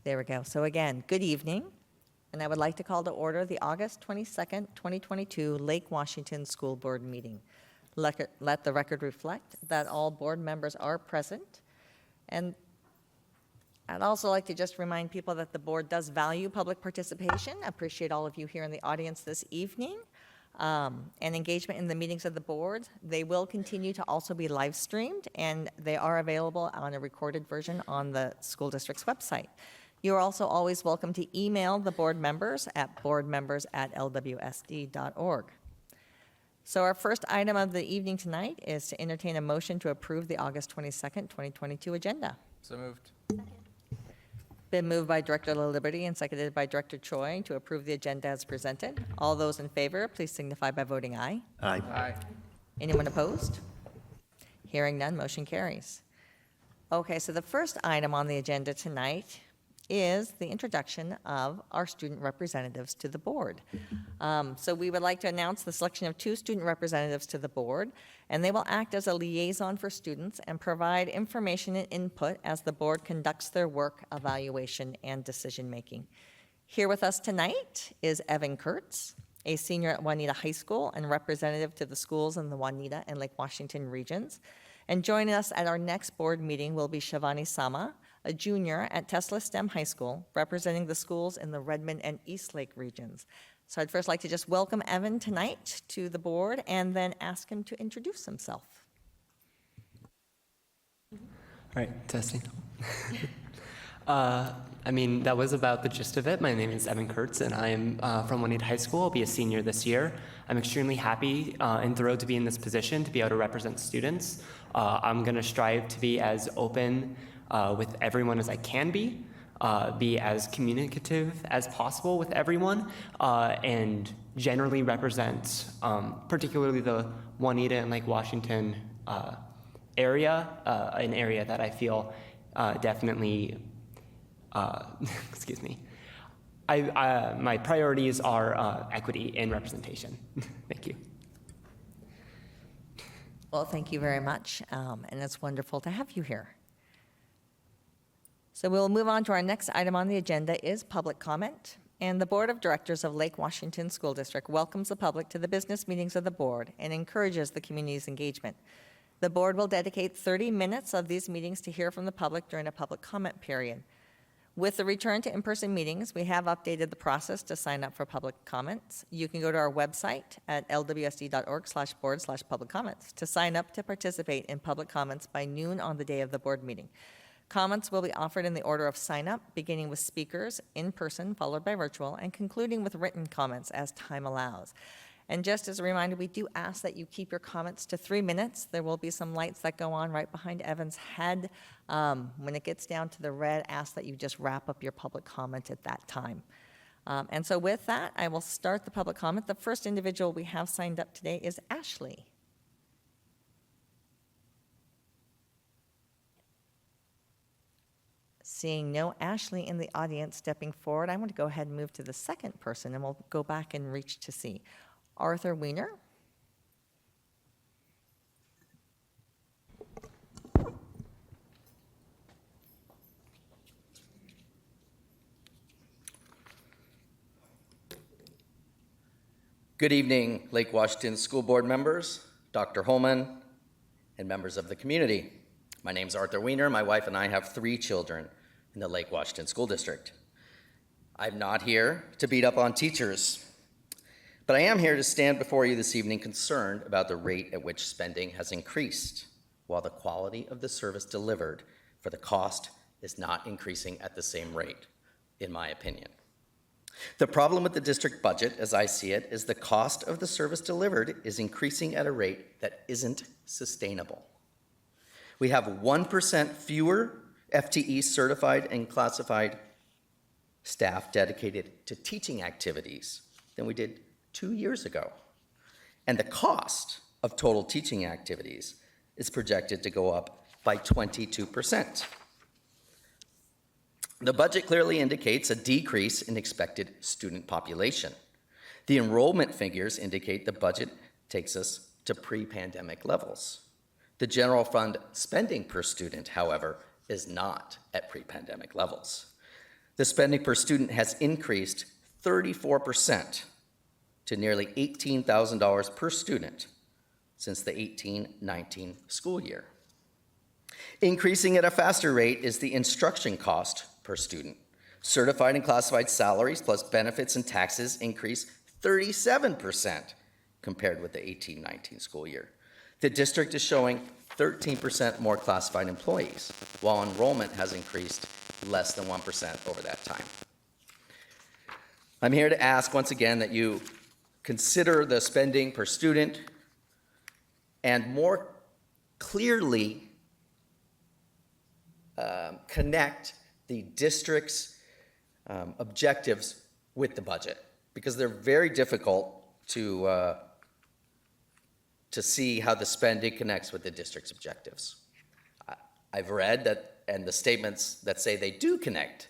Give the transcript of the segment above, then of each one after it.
There we go. So again, good evening. And I would like to call to order the August 22nd, 2022 Lake Washington School Board meeting. Let the record reflect that all board members are present. And I'd also like to just remind people that the board does value public participation. I appreciate all of you here in the audience this evening and engagement in the meetings of the board. They will continue to also be live streamed, and they are available on a recorded version on the school district's website. You are also always welcome to email the board members at boardmembers@lwsd.org. So our first item of the evening tonight is to entertain a motion to approve the August 22nd, 2022 agenda. So moved. Been moved by Director La Liberty and seconded by Director Choi to approve the agenda as presented. All those in favor, please signify by voting aye. Aye. Aye. Anyone opposed? Hearing none, motion carries. Okay, so the first item on the agenda tonight is the introduction of our student representatives to the board. So we would like to announce the selection of 2 student representatives to the board, and they will act as a liaison for students and provide information and input as the board conducts their work, evaluation, and decision-making. Here with us tonight is Evan Kurtz, a senior at Juanita High School and representative to the schools in the Juanita and Lake Washington regions. And joining us at our next board meeting will be Shivani Sama, a junior at Tesla STEM High School, representing the schools in the Redmond and East Lake regions. So I'd first like to just welcome Evan tonight to the board and then ask him to introduce himself. All right, testing. That was about the gist of it. My name is Evan Kurtz, and I am from Juanita High School. I'll be a senior this year. I'm extremely happy and thrilled to be in this position, to be able to represent students. I'm going to strive to be as open with everyone as I can be as communicative as possible with everyone, and generally represent particularly the Juanita and Lake Washington area, an area that I feel definitely, excuse me, my priorities are equity and representation. Thank you. Well, thank you very much, and it's wonderful to have you here. So we'll move on to our next item on the agenda is public comment. And the Board of Directors of Lake Washington School District welcomes the public to the business meetings of the board and encourages the community's engagement. The board will dedicate 30 minutes of these meetings to hear from the public during a public comment period. With the return to in-person meetings, we have updated the process to sign up for public comments. You can go to our website at lwsd.org/board/public comments to sign up to participate in public comments by noon on the day of the board meeting. Comments will be offered in the order of sign-up, beginning with speakers in person, followed by virtual, and concluding with written comments as time allows. And just as a reminder, we do ask that you keep your comments to 3 minutes. There will be some lights that go on right behind Evan's head. When it gets down to the red, ask that you just wrap up your public comment at that time. And so with that, I will start the public comment. The first individual we have signed up today is Ashley. Seeing no Ashley in the audience stepping forward, I want to go ahead and move to the second person, and we'll go back and reach to see. Arthur Weiner. Good evening, Lake Washington School Board members, Dr. Holman, and members of the community. My name's Arthur Weiner. My wife and I have 3 children in the Lake Washington School District. I'm not here to beat up on teachers, but I am here to stand before you this evening concerned about the rate at which spending has increased, while the quality of the service delivered for the cost is not increasing at the same rate, in my opinion. The problem with the district budget, as I see it, is the cost of the service delivered is increasing at a rate that isn't sustainable. We have 1% fewer FTE certified and classified staff dedicated to teaching activities than we did 2 years ago. And the cost of total teaching activities is projected to go up by 22%. The budget clearly indicates a decrease in expected student population. The enrollment figures indicate the budget takes us to pre-pandemic levels. The general fund spending per student, however, is not at pre-pandemic levels. The spending per student has increased 34% to nearly $18,000 per student since the 18-19 school year. Increasing at a faster rate is the instruction cost per student. Certified and classified salaries plus benefits and taxes increased 37% compared with the 18-19 school year. The district is showing 13% more classified employees, while enrollment has increased less than 1% over that time. I'm here to ask once again that you consider the spending per student and more clearly connect the district's objectives with the budget, because they're very difficult to see how the spending connects with the district's objectives. I've read that and the statements that say they do connect,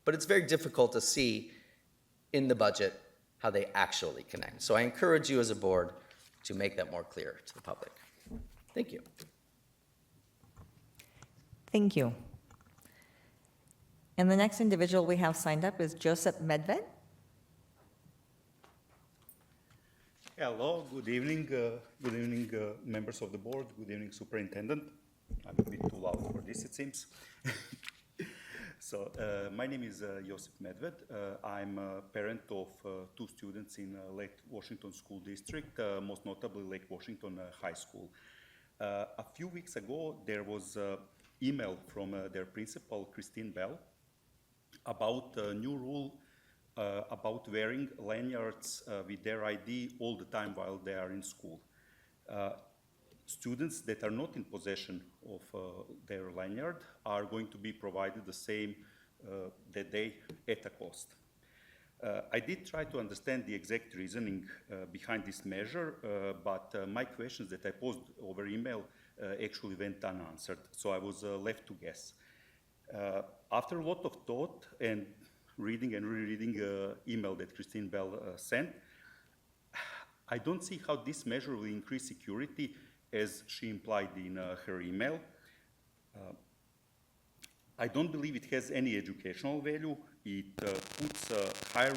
but it's very difficult to see in the budget how they actually connect. So I encourage you as a board to make that more clear to the public. Thank you. Thank you. And the next individual we have signed up is Joseph Medved. Hello, good evening, members of the board. Good evening, superintendent. I'm a bit too loud for this, it seems. So, my name is Josip Medved. I'm a parent of two students in Lake Washington School District, most notably Lake Washington High School. A few weeks ago, there was an email from their principal, Christine Bell, about a new rule about wearing lanyards with their ID all the time while they are in school. Students that are not in possession of their lanyard are going to be provided the same that day at a cost. I did try to understand the exact reasoning behind this measure, but my questions that I posed over email actually went unanswered, so I was left to guess. After a lot of thought and reading and rereading email that Christine Bell sent, I don't see how this measure will increase security as she implied in her email. I don't believe it has any educational value. It puts a higher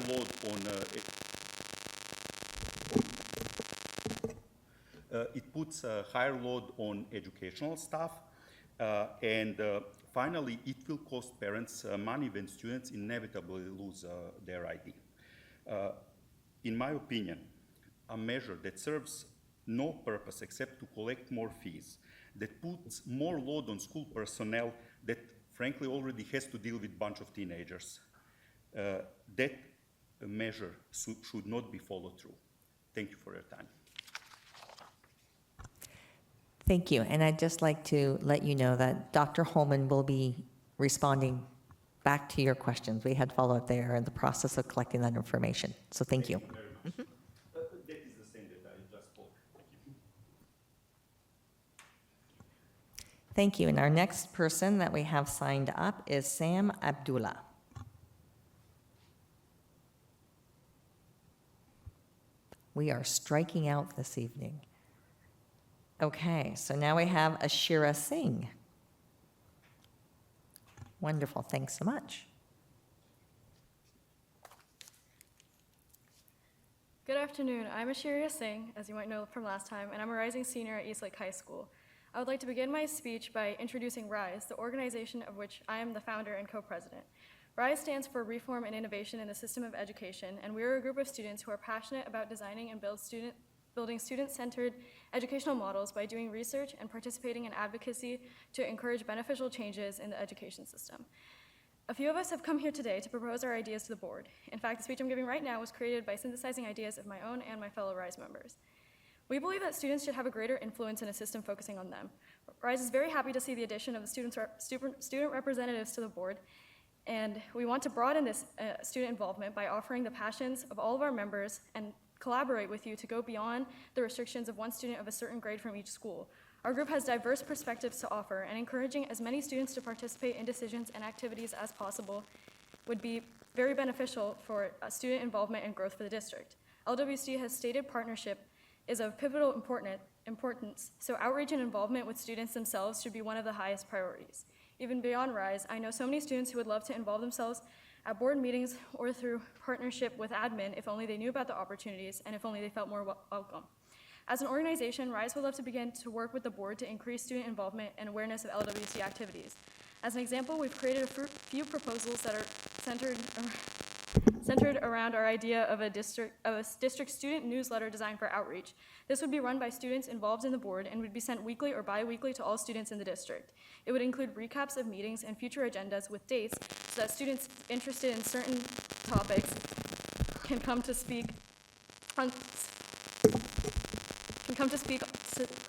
load on educational staff, and finally, it will cost parents money when students inevitably lose their ID. In my opinion, a measure that serves no purpose except to collect more fees, that puts more load on school personnel that frankly already has to deal with a bunch of teenagers, that measure should not be followed through. Thank you for your time. Thank you. And I'd just like to let you know that Dr. Holman will be responding back to your questions. We had follow-up there in the process of collecting that information. So thank you. Very much. That is the same that I just spoke. Thank you. And our next person that we have signed up is Sam Abdullah. We are striking out this evening. Okay, so now we have Ashira Singh. Wonderful, thanks so much. Good afternoon. I'm Ashira Singh, as you might know from last time, and I'm a rising senior at Eastlake High School. I would like to begin my speech by introducing RISE, the organization of which I am the founder and co-president. RISE stands for Reform and Innovation in the System of Education, and we are a group of students who are passionate about designing and building student-centered educational models by doing research and participating in advocacy to encourage beneficial changes in the education system. A few of us have come here today to propose our ideas to the board. In fact, the speech I'm giving right now was created by synthesizing ideas of my own and my fellow RISE members. We believe that students should have a greater influence in a system focusing on them. RISE is very happy to see the addition of the student representatives to the board, and we want to broaden this student involvement by offering the passions of all of our members and collaborate with you to go beyond the restrictions of one student of a certain grade from each school. Our group has diverse perspectives to offer, and encouraging as many students to participate in decisions and activities as possible would be very beneficial for student involvement and growth for the district. LWC has stated partnership is of pivotal importance, so outreach and involvement with students themselves should be one of the highest priorities. Even beyond RISE, I know so many students who would love to involve themselves at board meetings or through partnership with admin if only they knew about the opportunities and if only they felt more welcome. As an organization, RISE would love to begin to work with the board to increase student involvement and awareness of LWC activities. As an example, we've created a few proposals that are centered around our idea of a district student newsletter designed for outreach. This would be run by students involved in the board and would be sent weekly or bi-weekly to all students in the district. It would include recaps of meetings and future agendas with dates so that students interested in certain topics can come to speak on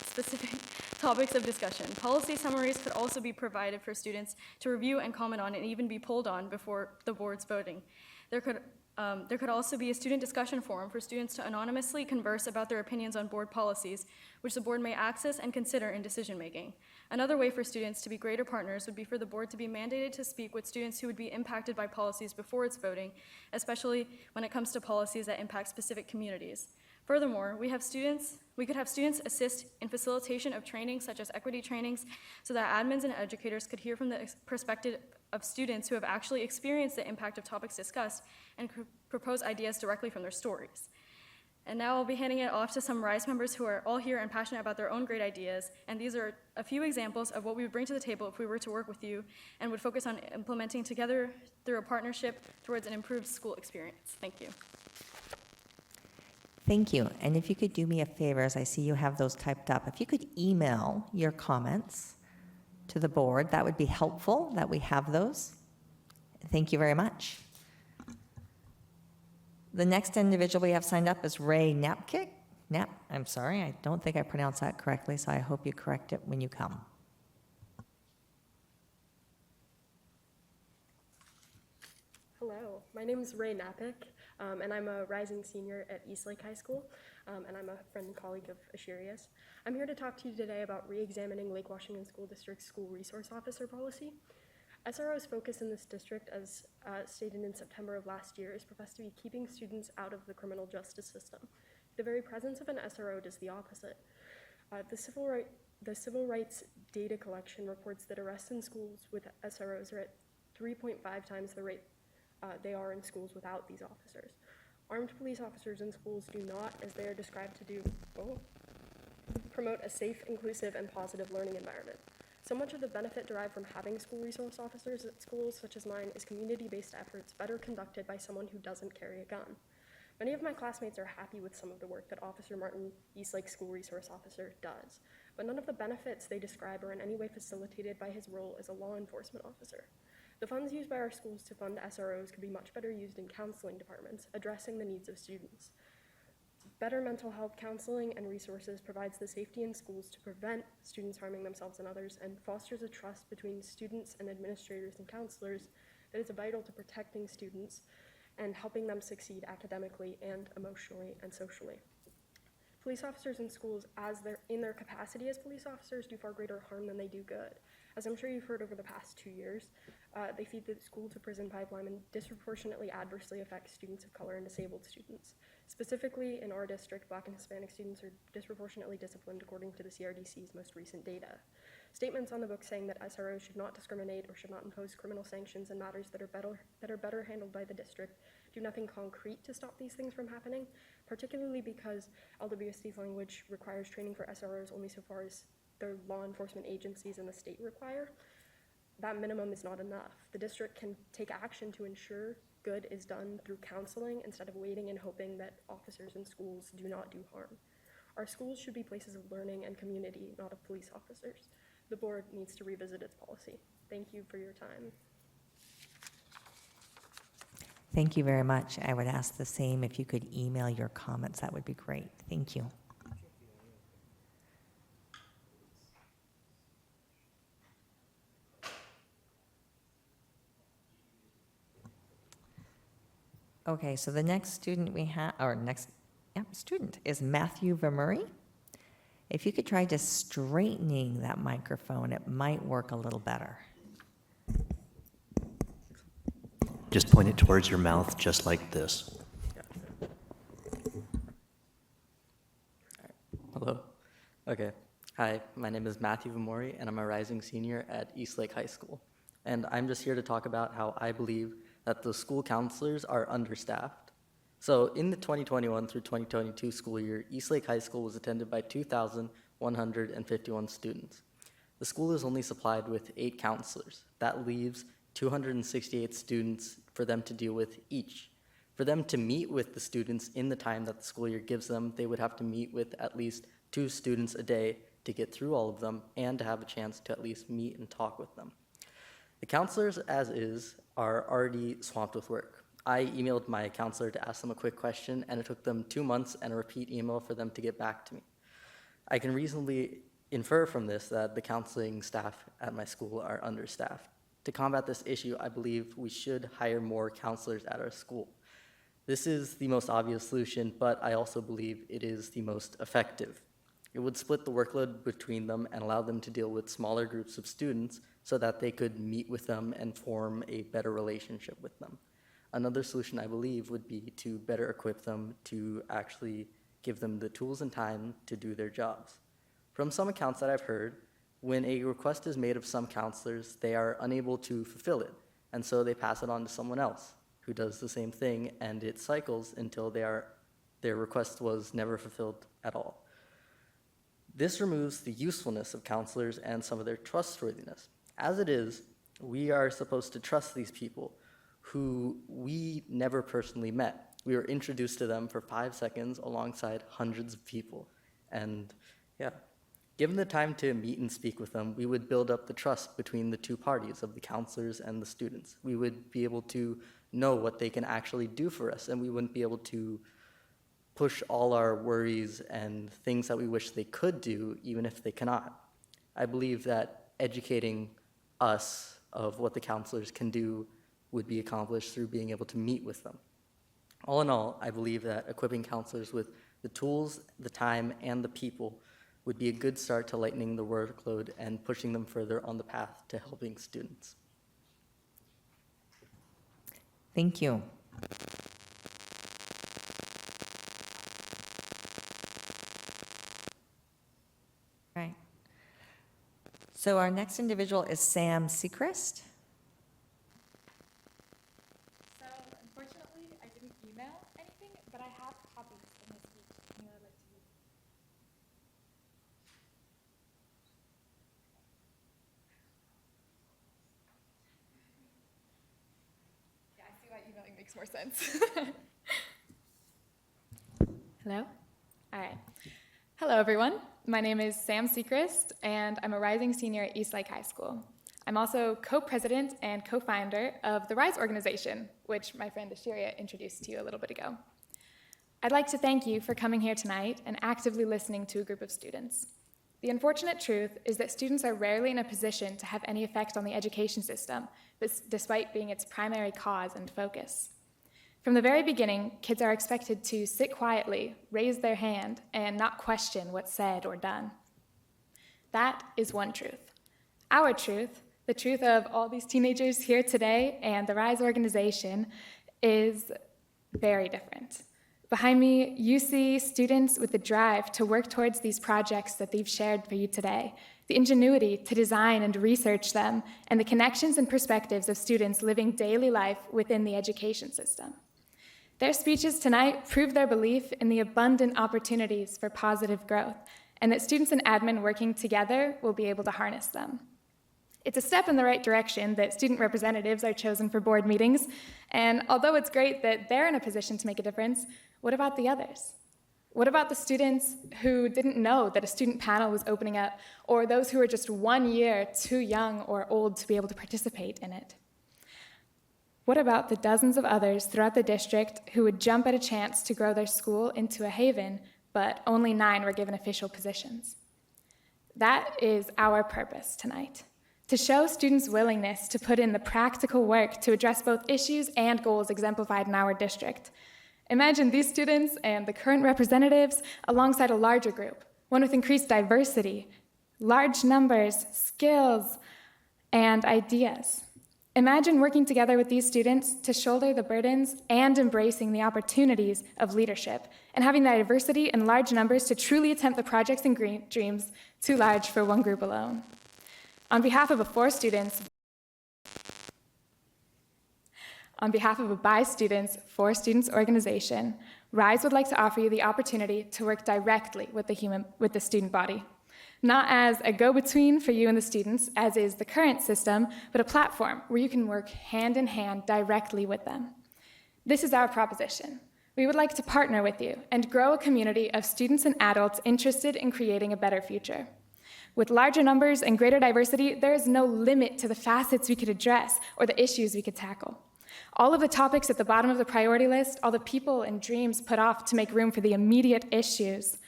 specific topics of discussion. Policy summaries could also be provided for students to review and comment on and even be polled on before the board's voting. There could also be a student discussion forum for students to anonymously converse about their opinions on board policies, which the board may access and consider in decision-making. Another way for students to be greater partners would be for the board to be mandated to speak with students who would be impacted by policies before its voting, especially when it comes to policies that impact specific communities. Furthermore, we could have students assist in facilitation of trainings such as equity trainings so that admins and educators could hear from the perspective of students who have actually experienced the impact of topics discussed and could propose ideas directly from their stories. And now I'll be handing it off to some RISE members who are all here and passionate about their own great ideas. And these are a few examples of what we would bring to the table if we were to work with you and would focus on implementing together through a partnership towards an improved school experience. Thank you. Thank you. And if you could do me a favor, as I see you have those typed up, if you could email your comments to the board, that would be helpful that we have those. Thank you very much. The next individual we have signed up is Ray Napkick. I'm sorry, I don't think I pronounced that correctly, so I hope you correct it when you come. Hello, my name is Ray Nappick, and I'm a rising senior at Eastlake High School, and I'm a friend and colleague of Ashiria's. I'm here to talk to you today about re-examining Lake Washington School District's school resource officer policy. SRO's focus in this district, as stated in September of last year, is professed to be keeping students out of the criminal justice system. The very presence of an SRO does the opposite. The civil rights data collection reports that arrests in schools with SROs are at 3.5 times the rate they are in schools without these officers. Armed police officers in schools do not, as they are described to do, promote a safe, inclusive, and positive learning environment. So much of the benefit derived from having school resource officers at schools such as mine is community-based efforts better conducted by someone who doesn't carry a gun. Many of my classmates are happy with some of the work that Officer Martin, Eastlake School Resource Officer, does, but none of the benefits they describe are in any way facilitated by his role as a law enforcement officer. The funds used by our schools to fund SROs could be much better used in counseling departments, addressing the needs of students. Better mental health counseling and resources provides the safety in schools to prevent students harming themselves and others and fosters a trust between students and administrators and counselors that is vital to protecting students and helping them succeed academically and emotionally and socially. Police officers in schools, as they're in their capacity as police officers, do far greater harm than they do good. As I'm sure you've heard over the past 2 years, they feed the school-to-prison pipeline and disproportionately adversely affect students of color and disabled students. Specifically, in our district, Black and Hispanic students are disproportionately disciplined according to the CRDC's most recent data. Statements on the book saying that SROs should not discriminate or should not impose criminal sanctions in matters that are better handled by the district do nothing concrete to stop these things from happening, particularly because LWSD's language requires training for SROs only so far as the law enforcement agencies in the state require. That minimum is not enough. The district can take action to ensure good is done through counseling instead of waiting and hoping that officers in schools do not do harm. Our schools should be places of learning and community, not of police officers. The board needs to revisit its policy. Thank you for your time. Thank you very much. I would ask the same. If you could email your comments, that would be great. Thank you. Okay, so the next student we have, student is Matthew Vermurray. If you could try just straightening that microphone, it might work a little better. Just point it towards your mouth, just like this. Hello. Okay. Hi, my name is Matthew Vamori, and I'm a rising senior at Eastlake High School. And I'm just here to talk about how I believe that the school counselors are understaffed. So in the 2021 through 2022 school year, Eastlake High School was attended by 2,151 students. The school is only supplied with 8 counselors. That leaves 268 students for them to deal with each. For them to meet with the students in the time that the school year gives them, they would have to meet with at least 2 students a day to get through all of them and to have a chance to at least meet and talk with them. The counselors, as is, are already swamped with work. I emailed my counselor to ask them a quick question, and it took them 2 months and a repeat email for them to get back to me. I can reasonably infer from this that the counseling staff at my school are understaffed. To combat this issue, I believe we should hire more counselors at our school. This is the most obvious solution, but I also believe it is the most effective. It would split the workload between them and allow them to deal with smaller groups of students so that they could meet with them and form a better relationship with them. Another solution, I believe, would be to better equip them to actually give them the tools and time to do their jobs. From some accounts that I've heard, when a request is made of some counselors, they are unable to fulfill it, and so they pass it on to someone else who does the same thing, and it cycles until their request was never fulfilled at all. This removes the usefulness of counselors and some of their trustworthiness. As it is, we are supposed to trust these people who we never personally met. We were introduced to them for 5 seconds alongside hundreds of people. And yeah, given the time to meet and speak with them, we would build up the trust between the two parties of the counselors and the students. We would be able to know what they can actually do for us, and we wouldn't be able to push all our worries and things that we wish they could do, even if they cannot. I believe that educating us of what the counselors can do would be accomplished through being able to meet with them. All in all, I believe that equipping counselors with the tools, the time, and the people would be a good start to lightening the workload and pushing them further on the path to helping students. Thank you. Right. So our next individual is Sam Seacrest. So unfortunately, I didn't email anything, but I have copies of my speech. If anyone would like to read. Yeah, I see why emailing makes more sense. Hello? All right. Hello, everyone. My name is Sam Seacrest, and I'm a rising senior at Eastlake High School. I'm also co-president and co-founder of the RISE organization, which my friend Ashiria introduced to you a little bit ago. I'd like to thank you for coming here tonight and actively listening to a group of students. The unfortunate truth is that students are rarely in a position to have any effect on the education system, despite being its primary cause and focus. From the very beginning, kids are expected to sit quietly, raise their hand, and not question what's said or done. That is one truth. Our truth, the truth of all these teenagers here today and the RISE organization, is very different. Behind me, you see students with the drive to work towards these projects that they've shared for you today, the ingenuity to design and research them, and the connections and perspectives of students living daily life within the education system. Their speeches tonight prove their belief in the abundant opportunities for positive growth, and that students and admin working together will be able to harness them. It's a step in the right direction that student representatives are chosen for board meetings, and although it's great that they're in a position to make a difference, what about the others? What about the students who didn't know that a student panel was opening up, or those who are just 1 year too young or old to be able to participate in it? What about the dozens of others throughout the district who would jump at a chance to grow their school into a haven, but only 9 were given official positions? That is our purpose tonight, to show students' willingness to put in the practical work to address both issues and goals exemplified in our district. Imagine these students and the current representatives alongside a larger group, one with increased diversity, large numbers, skills, and ideas. Imagine working together with these students to shoulder the burdens and embracing the opportunities of leadership, and having the diversity and large numbers to truly attempt the projects and dreams too large for one group alone. On behalf of the 4 students, on behalf of a By Students, for Students organization, RISE would like to offer you the opportunity to work directly with the student body. Not as a go-between for you and the students, as is the current system, but a platform where you can work hand in hand directly with them. This is our proposition. We would like to partner with you and grow a community of students and adults interested in creating a better future. With larger numbers and greater diversity, there is no limit to the facets we could address or the issues we could tackle. All of the topics at the bottom of the priority list, all the people and dreams put off to make room for the immediate issues,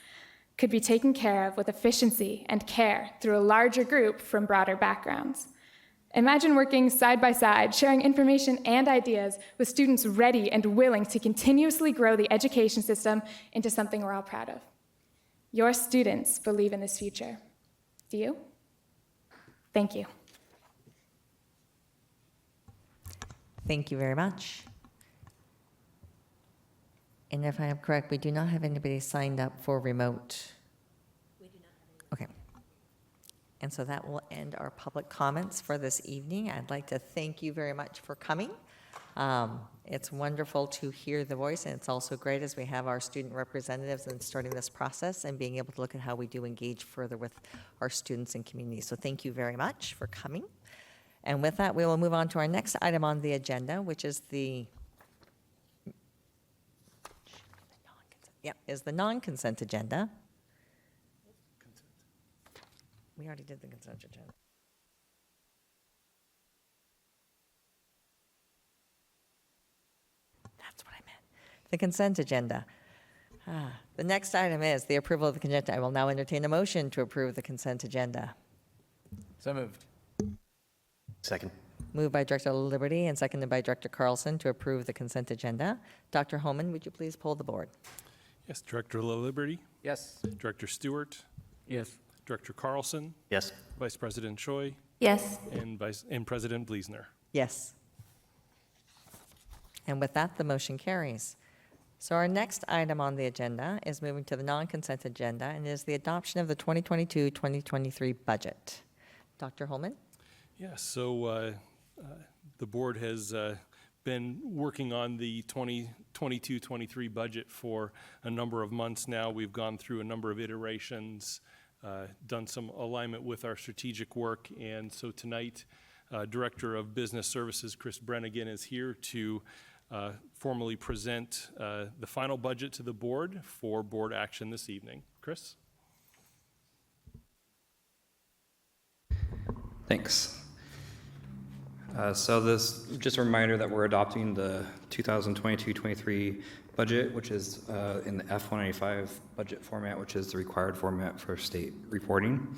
could be taken care of with efficiency and care through a larger group from broader backgrounds. Imagine working side by side, sharing information and ideas with students ready and willing to continuously grow the education system into something we're all proud of. Your students believe in this future. Do you? Thank you. Thank you very much. And if I am correct, we do not have anybody signed up for remote. We do not have any. Okay. And so that will end our public comments for this evening. I'd like to thank you very much for coming. It's wonderful to hear the voice, and it's also great as we have our student representatives and starting this process and being able to look at how we do engage further with our students and community. So thank you very much for coming. And with that, we will move on to our next item on the agenda, which is the non-consent agenda. We already did the consent agenda. That's what I meant. The consent agenda. The next item is the approval of the consent. I will now entertain a motion to approve the consent agenda. So moved. Second. Moved by Director Liberty and seconded by Director Carlson to approve the consent agenda. Dr. Homan, would you please poll the board? Yes, Director La Liberty, Yes. Director Stewart, Yes. Director Carlson, Yes. Vice President Choi, Yes. and President Bleesner. Yes. And with that, the motion carries. So our next item on the agenda is moving to the non-consent agenda, and is the adoption of the 2022-2023 budget. Dr. Holman? Yes, so the board has been working on the 2022-23 budget for a number of months now. We've gone through a number of iterations, done some alignment with our strategic work, and so tonight, Director of Business Services, Chris Brennigan, is here to formally present the final budget to the board for board action this evening. Chris? Thanks. So this, just a reminder that we're adopting the 2022-23 budget, which is in the F-185 budget format, which is the required format for state reporting.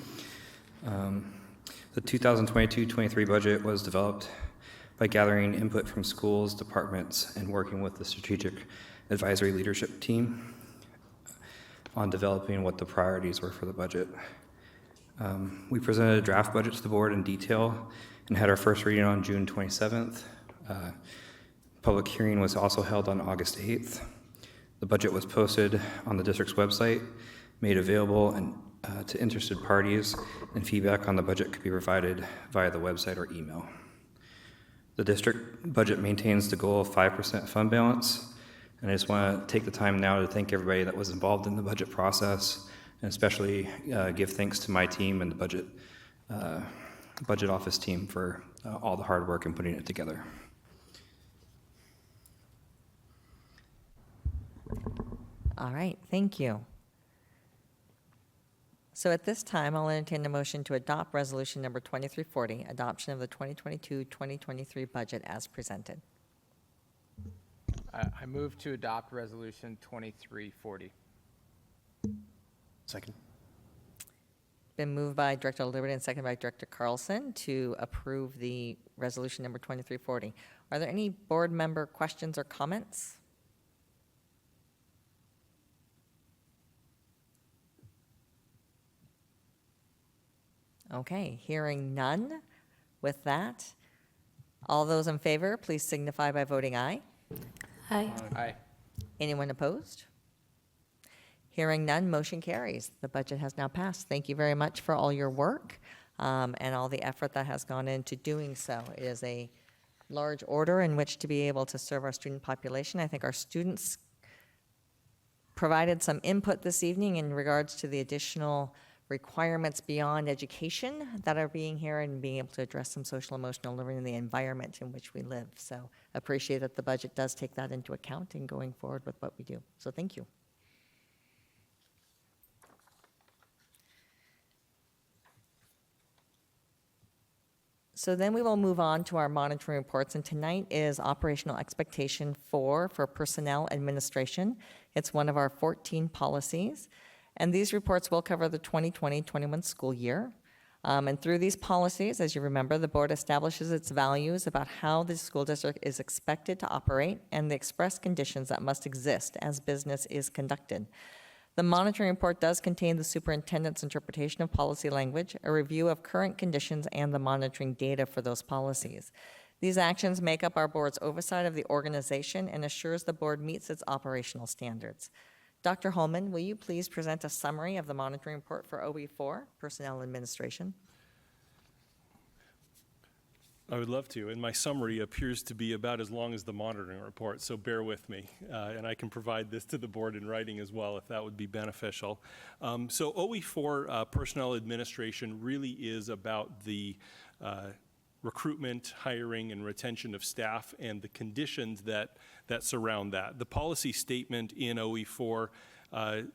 The 2022-23 budget was developed by gathering input from schools, departments, and working with the strategic advisory leadership team on developing what the priorities were for the budget. We presented a draft budget to the board in detail and had our first reading on June 27th. Public hearing was also held on August 8th. The budget was posted on the district's website, made available to interested parties, and feedback on the budget could be provided via the website or email. The district budget maintains the goal of 5% fund balance, and I just want to take the time now to thank everybody that was involved in the budget process, and especially give thanks to my team and the budget office team for all the hard work in putting it together. All right, thank you. So at this time, I'll entertain a motion to adopt resolution number 2340, adoption of the 2022-2023 budget as presented. I move to adopt resolution 2340. Second. Been moved by Director Liberty and seconded by Director Carlson to approve the resolution number 2340. Are there any board member questions or comments? Okay, hearing none. With that, all those in favor, please signify by voting aye. Aye. Aye. Anyone opposed? Hearing none, motion carries. The budget has now passed. Thank you very much for all your work and all the effort that has gone into doing so. It is a large order in which to be able to serve our student population. I think our students provided some input this evening in regards to the additional requirements beyond education that are being here and being able to address some social emotional learning in the environment in which we live. So appreciate that the budget does take that into account in going forward with what we do. So thank you. So then we will move on to our monitoring reports, and tonight is operational expectation 4 for personnel administration. It's one of our 14 policies, and these reports will cover the 2020-21 school year. And through these policies, as you remember, the board establishes its values about how the school district is expected to operate and the express conditions that must exist as business is conducted. The monitoring report does contain the superintendent's interpretation of policy language, a review of current conditions, and the monitoring data for those policies. These actions make up our board's oversight of the organization and assures the board meets its operational standards. Dr. Holman, will you please present a summary of the monitoring report for OE4, Personnel Administration? I would love to, and my summary appears to be about as long as the monitoring report, so bear with me. And I can provide this to the board in writing as well if that would be beneficial. So OE4 Personnel Administration really is about the recruitment, hiring, and retention of staff and the conditions that surround that. The policy statement in OE4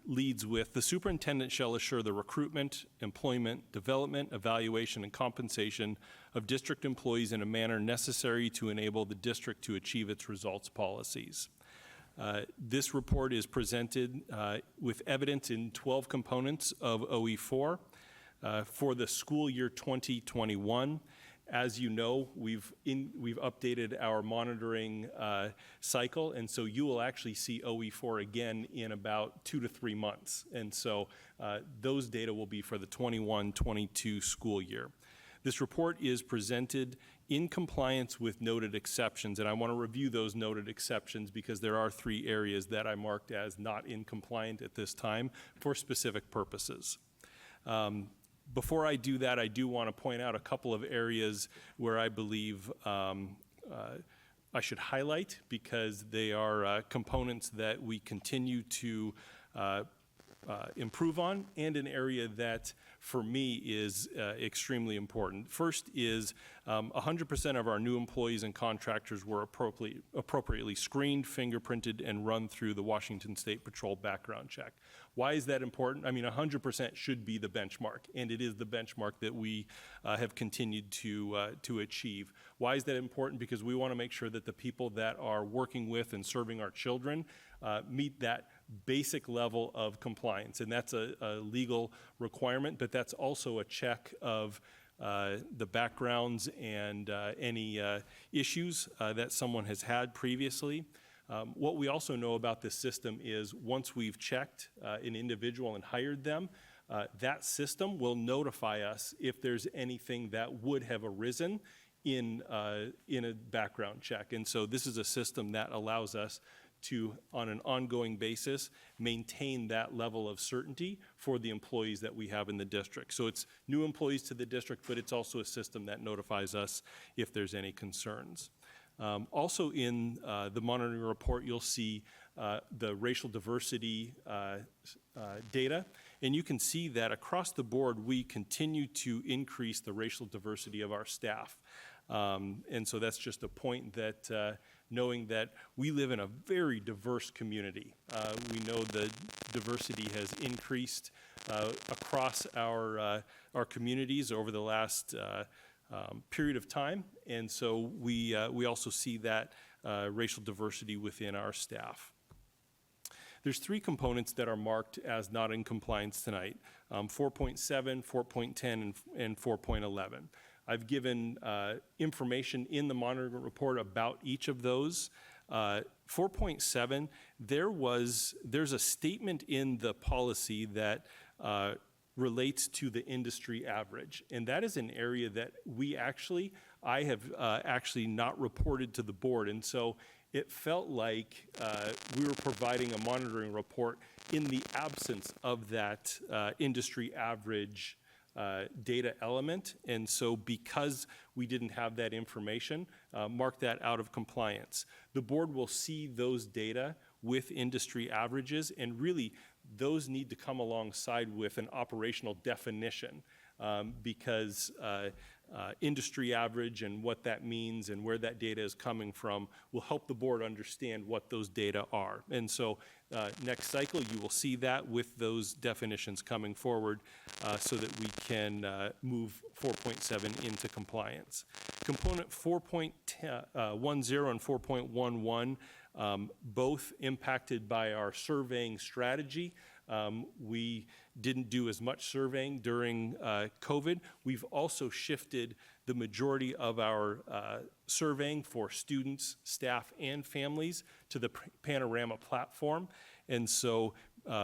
leads with, the superintendent shall assure the recruitment, employment, development, evaluation, and compensation of district employees in a manner necessary to enable the district to achieve its results policies. This report is presented with evidence in 12 components of OE4 for the school year 2021. As you know, we've updated our monitoring cycle, and so you will actually see OE4 again in about 2 to 3 months. And so those data will be for the 21-22 school year. This report is presented in compliance with noted exceptions, and I want to review those noted exceptions because there are 3 areas that I marked as not in compliant at this time for specific purposes. Before I do that, I do want to point out a couple of areas where I believe I should highlight because they are components that we continue to improve on, and an area that for me is extremely important. First is 100% of our new employees and contractors were appropriately screened, fingerprinted, and run through the Washington State Patrol background check. Why is that important? I mean, 100% should be the benchmark, and it is the benchmark that we have continued to achieve. Why is that important? Because we want to make sure that the people that are working with and serving our children meet that basic level of compliance, and that's a legal requirement, but that's also a check of the backgrounds and any issues that someone has had previously. What we also know about this system is once we've checked an individual and hired them, that system will notify us if there's anything that would have arisen in a background check. And so this is a system that allows us to, on an ongoing basis, maintain that level of certainty for the employees that we have in the district. So it's new employees to the district, but it's also a system that notifies us if there's any concerns. Also in the monitoring report, you'll see the racial diversity data, and you can see that across the board, we continue to increase the racial diversity of our staff. And so that's just a point that knowing that we live in a very diverse community. We know the diversity has increased across our communities over the last period of time, and so we also see that racial diversity within our staff. There's 3 components that are marked as not in compliance tonight, 4.7, 4.10, and 4.11. I've given information in the monitoring report about each of those. 4.7, there's a statement in the policy that relates to the industry average, and that is an area that I have actually not reported to the board, and so it felt like we were providing a monitoring report in the absence of that industry average data element. And so because we didn't have that information, mark that out of compliance. The board will see those data with industry averages, and really those need to come alongside with an operational definition, because industry average and what that means and where that data is coming from will help the board understand what those data are. And so next cycle, you will see that with those definitions coming forward, so that we can move 4.7 into compliance. Component 4.10 and 4.11, both impacted by our surveying strategy. We didn't do as much surveying during COVID. We've also shifted the majority of our surveying for students, staff, and families to the Panorama platform. And so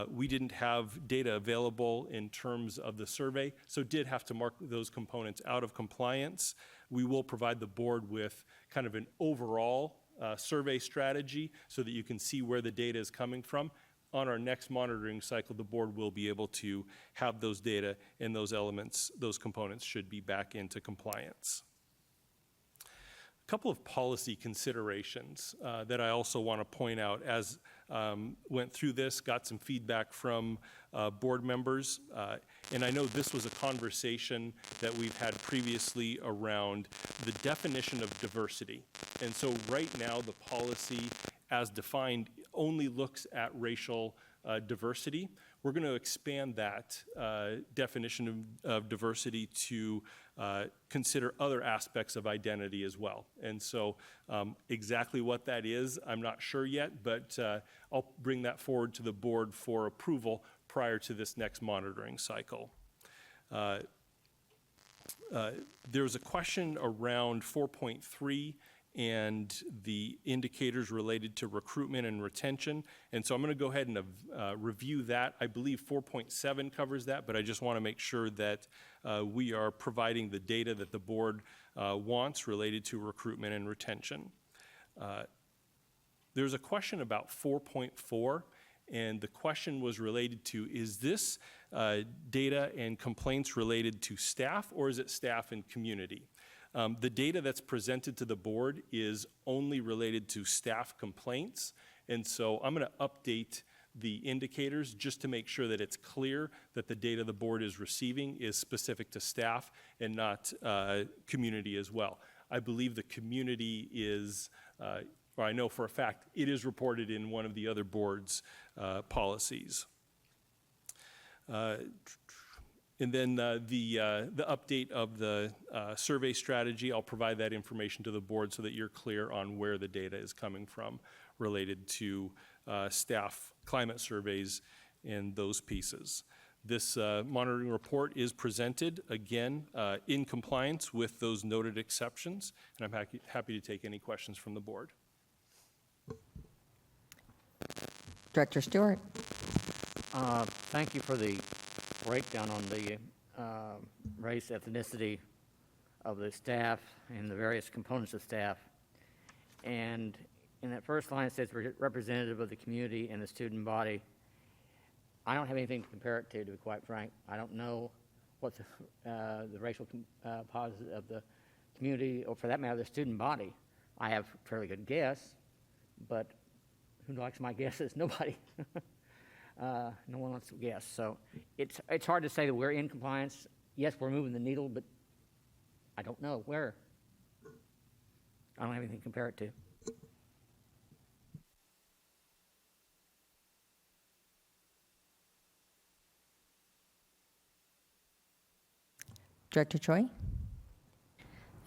we didn't have data available in terms of the survey, so did have to mark those components out of compliance. We will provide the board with kind of an overall survey strategy so that you can see where the data is coming from. On our next monitoring cycle, the board will be able to have those data, and those elements, those components should be back into compliance. A couple of policy considerations that I also want to point out as went through this, got some feedback from board members. And I know this was a conversation that we've had previously around the definition of diversity. And so right now, the policy as defined only looks at racial diversity. We're going to expand that definition of diversity to consider other aspects of identity as well. And so exactly what that is, I'm not sure yet, but I'll bring that forward to the board for approval prior to this next monitoring cycle. There's a question around 4.3 and the indicators related to recruitment and retention. And so I'm going to go ahead and review that. I believe 4.7 covers that, but I just want to make sure that we are providing the data that the board wants related to recruitment and retention. There's a question about 4.4, and the question was related to, is this data and complaints related to staff, or is it staff and community? The data that's presented to the board is only related to staff complaints, and so I'm going to update the indicators just to make sure that it's clear that the data the board is receiving is specific to staff and not community as well. I believe the community is, or I know for a fact, it is reported in one of the other board's policies. And then the update of the survey strategy, I'll provide that information to the board so that you're clear on where the data is coming from related to staff climate surveys and those pieces. This monitoring report is presented, again, in compliance with those noted exceptions, and I'm happy to take any questions from the board. Director Stewart. Thank you for the breakdown on the race, ethnicity of the staff and the various components of staff. And in that first line, it says representative of the community and the student body. I don't have anything to compare it to be quite frank. I don't know what the racial composite of the community, or for that matter, the student body. I have a fairly good guess, but who likes my guesses? Nobody. No one wants to guess. So it's hard to say that we're in compliance. Yes, we're moving the needle, but I don't know where. I don't have anything to compare it to. Director Choi.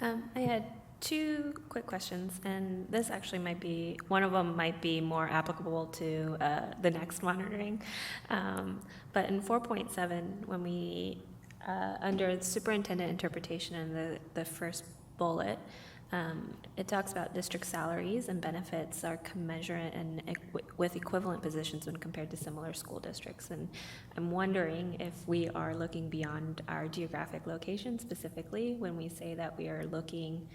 I had two quick questions, and this actually might be, one of them might be more applicable to the next monitoring. But in 4.7, when we, under superintendent interpretation in the first bullet, it talks about district salaries and benefits are commensurate and with equivalent positions when compared to similar school districts. And I'm wondering if we are looking beyond our geographic location specifically when we say that we are looking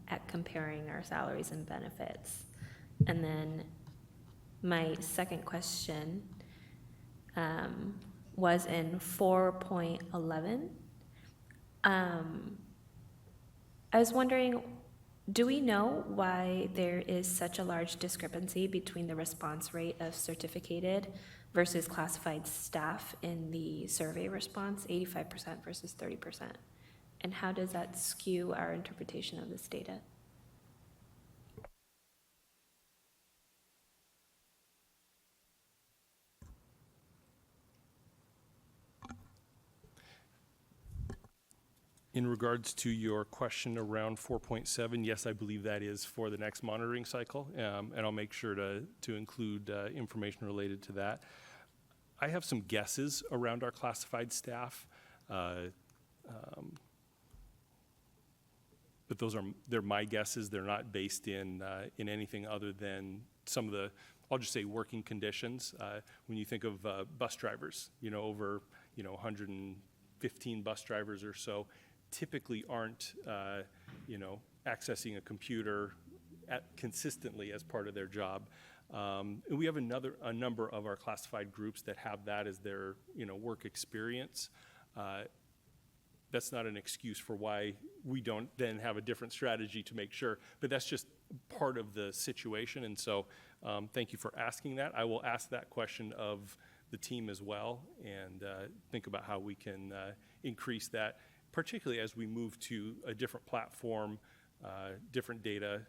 at comparing our salaries and benefits. And then my second question was in 4.11. I was wondering, do we know why there is such a large discrepancy between the response rate of certificated versus classified staff in the survey response, 85% versus 30%? And how does that skew our interpretation of this data? In regards to your question around 4.7, yes, I believe that is for the next monitoring cycle, and I'll make sure to include information related to that. I have some guesses around our classified staff, but they're my guesses. They're not based in anything other than some of the, I'll just say, working conditions. When you think of bus drivers, over 115 bus drivers or so, typically aren't, accessing a computer consistently as part of their job. And we have a number of our classified groups that have that as their, work experience. That's not an excuse for why we don't then have a different strategy to make sure, but that's just part of the situation. And so, thank you for asking that. I will ask that question of the team as well and think about how we can increase that, particularly as we move to a different platform, different data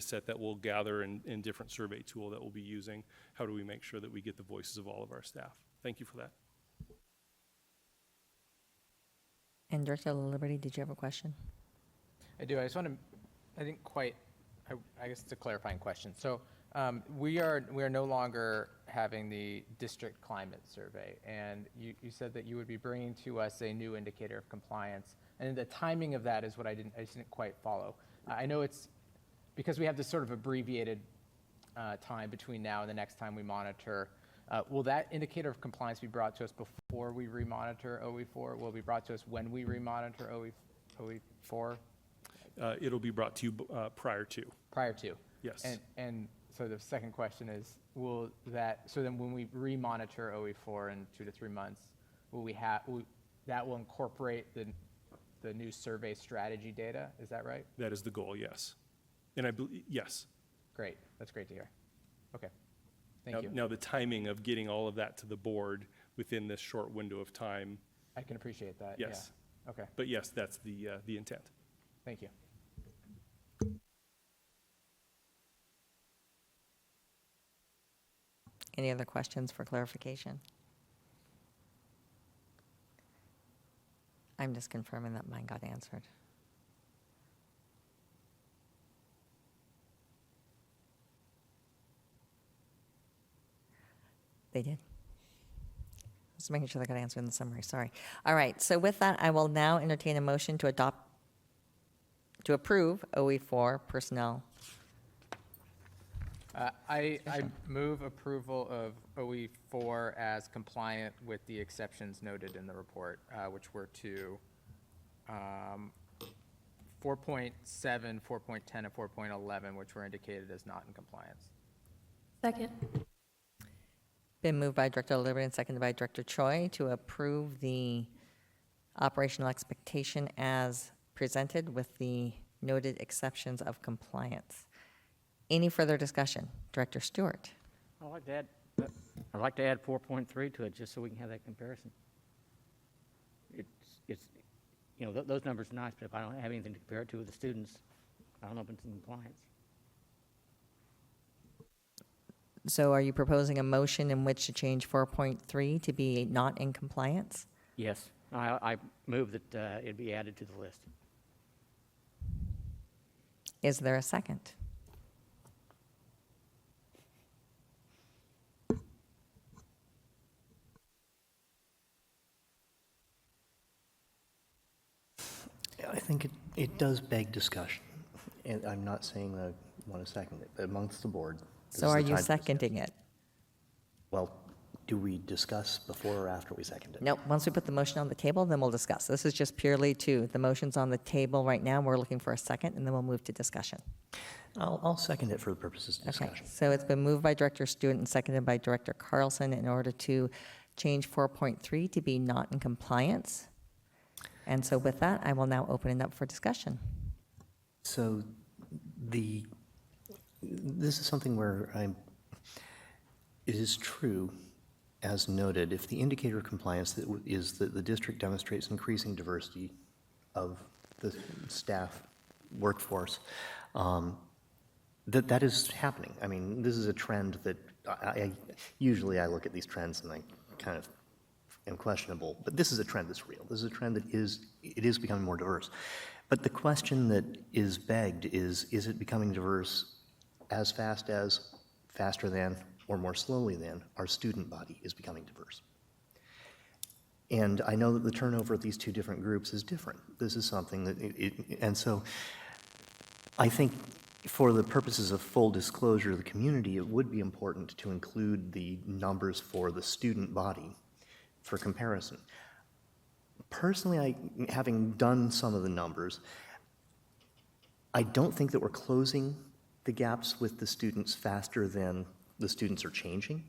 set that we'll gather and different survey tool that we'll be using. How do we make sure that we get the voices of all of our staff? Thank you for that. And Director Liberty, did you have a question? I do. I just want to, I didn't quite, I guess it's a clarifying question. So we are no longer having the district climate survey, and you said that you would be bringing to us a new indicator of compliance, and the timing of that is what I just didn't quite follow. I know it's because we have this sort of abbreviated time between now and the next time we monitor. Will that indicator of compliance be brought to us before we remonitor OE4? Will it be brought to us when we remonitor OE4? It'll be brought to you prior to. Prior to. Yes. And so the second question is, so then when we remonitor OE4 in 2 to 3 months, that will incorporate the new survey strategy data? Is that right? That is the goal, yes. And I believe, yes. Great. That's great to hear. Okay. Thank you. Now, the timing of getting all of that to the board within this short window of time. I can appreciate that. Yes. Yeah. Okay. But yes, that's the intent. Thank you. Any other questions for clarification? I'm just confirming that mine got answered. They did. Just making sure they got answered in the summary, sorry. All right, so with that, I will now entertain a motion to approve OE4 personnel. I move approval of OE4 as compliant with the exceptions noted in the report, which were to 4.7, 4.10, and 4.11, which were indicated as not in compliance. Second. Been moved by Director Liberty and seconded by Director Choi to approve the operational expectation as presented with the noted exceptions of compliance. Any further discussion? Director Stewart. I'd like to add 4.3 to it, just so we can have that comparison. It's those numbers are nice, but if I don't have anything to compare it to with the students, I don't know if it's in compliance. So are you proposing a motion in which to change 4.3 to be not in compliance? Yes, I move that it be added to the list. Is there a second? I think it does beg discussion, and I'm not saying that I want to second it, but amongst the board. this So is are the you time to discuss. seconding it? Well, do we discuss before or after we second it? Nope, once we put the motion on the table, then we'll discuss. This is just purely the motion's on the table right now, we're looking for a second, and then we'll move to discussion. I'll second it for the purposes of Okay, discussion. so it's been moved by Director Stewart and seconded by Director Carlson in order to change 4.3 to be not in compliance. And so with that, I will now open it up for discussion. So this is something where it is true, as noted, if the indicator of compliance is that the district demonstrates increasing diversity of the staff workforce, that is happening. I mean, this is a trend that usually I look at these trends and I kind of am questionable, but this is a trend that's real. This is a trend that is becoming more diverse. But the question that is begged is it becoming diverse as fast as, faster than, or more slowly than our student body is becoming diverse? And I know that the turnover of these two different groups is different. This is something that, and so I think for the purposes of full disclosure of the community, it would be important to include the numbers for the student body for comparison. Personally, having done some of the numbers, I don't think that we're closing the gaps with the students faster than the students are changing.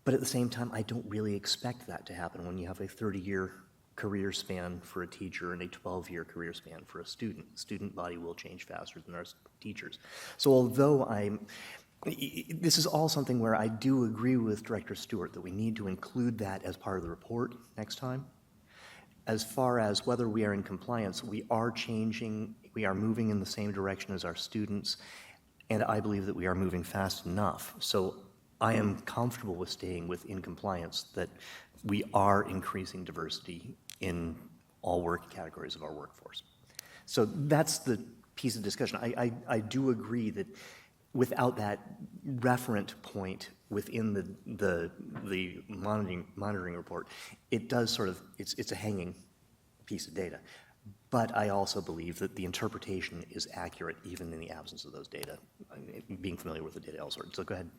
But at the same time, I don't really expect that to happen when you have a 30-year career span for a teacher and a 12-year career span for a student. Student body will change faster than our teachers. So although this is all something where I do agree with Director Stewart that we need to include that as part of the report next time. As far as whether we are in compliance, we are changing, we are moving in the same direction as our students, and I believe that we are moving fast enough. So I am comfortable with staying within compliance, that we are increasing diversity in all work categories of our workforce. So that's the piece of discussion. I do agree that without that referent point within the monitoring report, it does sort of, it's a hanging piece of data. But I also believe that the interpretation is accurate even in the absence of those data, being familiar with the data elsewhere. So go ahead.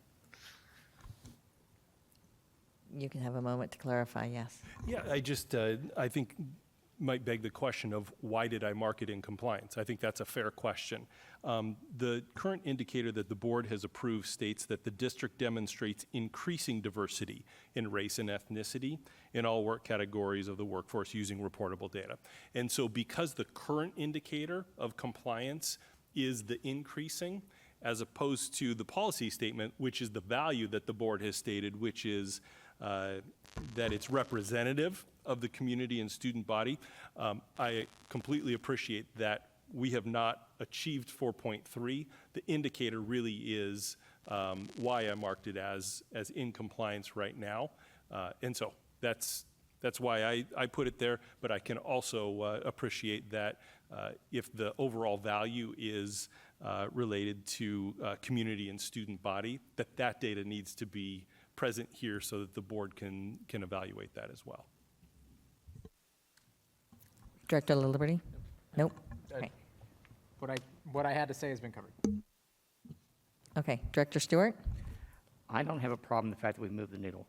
You can have a moment to clarify, yes. Yeah, I think might beg the question of why did I mark it in compliance? I think that's a fair question. The current indicator that the board has approved states that the district demonstrates increasing diversity in race and ethnicity in all work categories of the workforce using reportable data. And so because the current indicator of compliance is the increasing, as opposed to the policy statement, which is the value that the board has stated, which is that it's representative of the community and student body. I completely appreciate that we have not achieved 4.3. The indicator really is why I marked it as in compliance right now. And so that's why I put it there, but I can also appreciate that if the overall value is related to community and student body, that data needs to be present here so that the board can evaluate that as well. Director LaLiberty? Nope. Okay. What I had to say has been covered. Okay, Director Stewart? I don't have a problem with the fact that we moved the needle.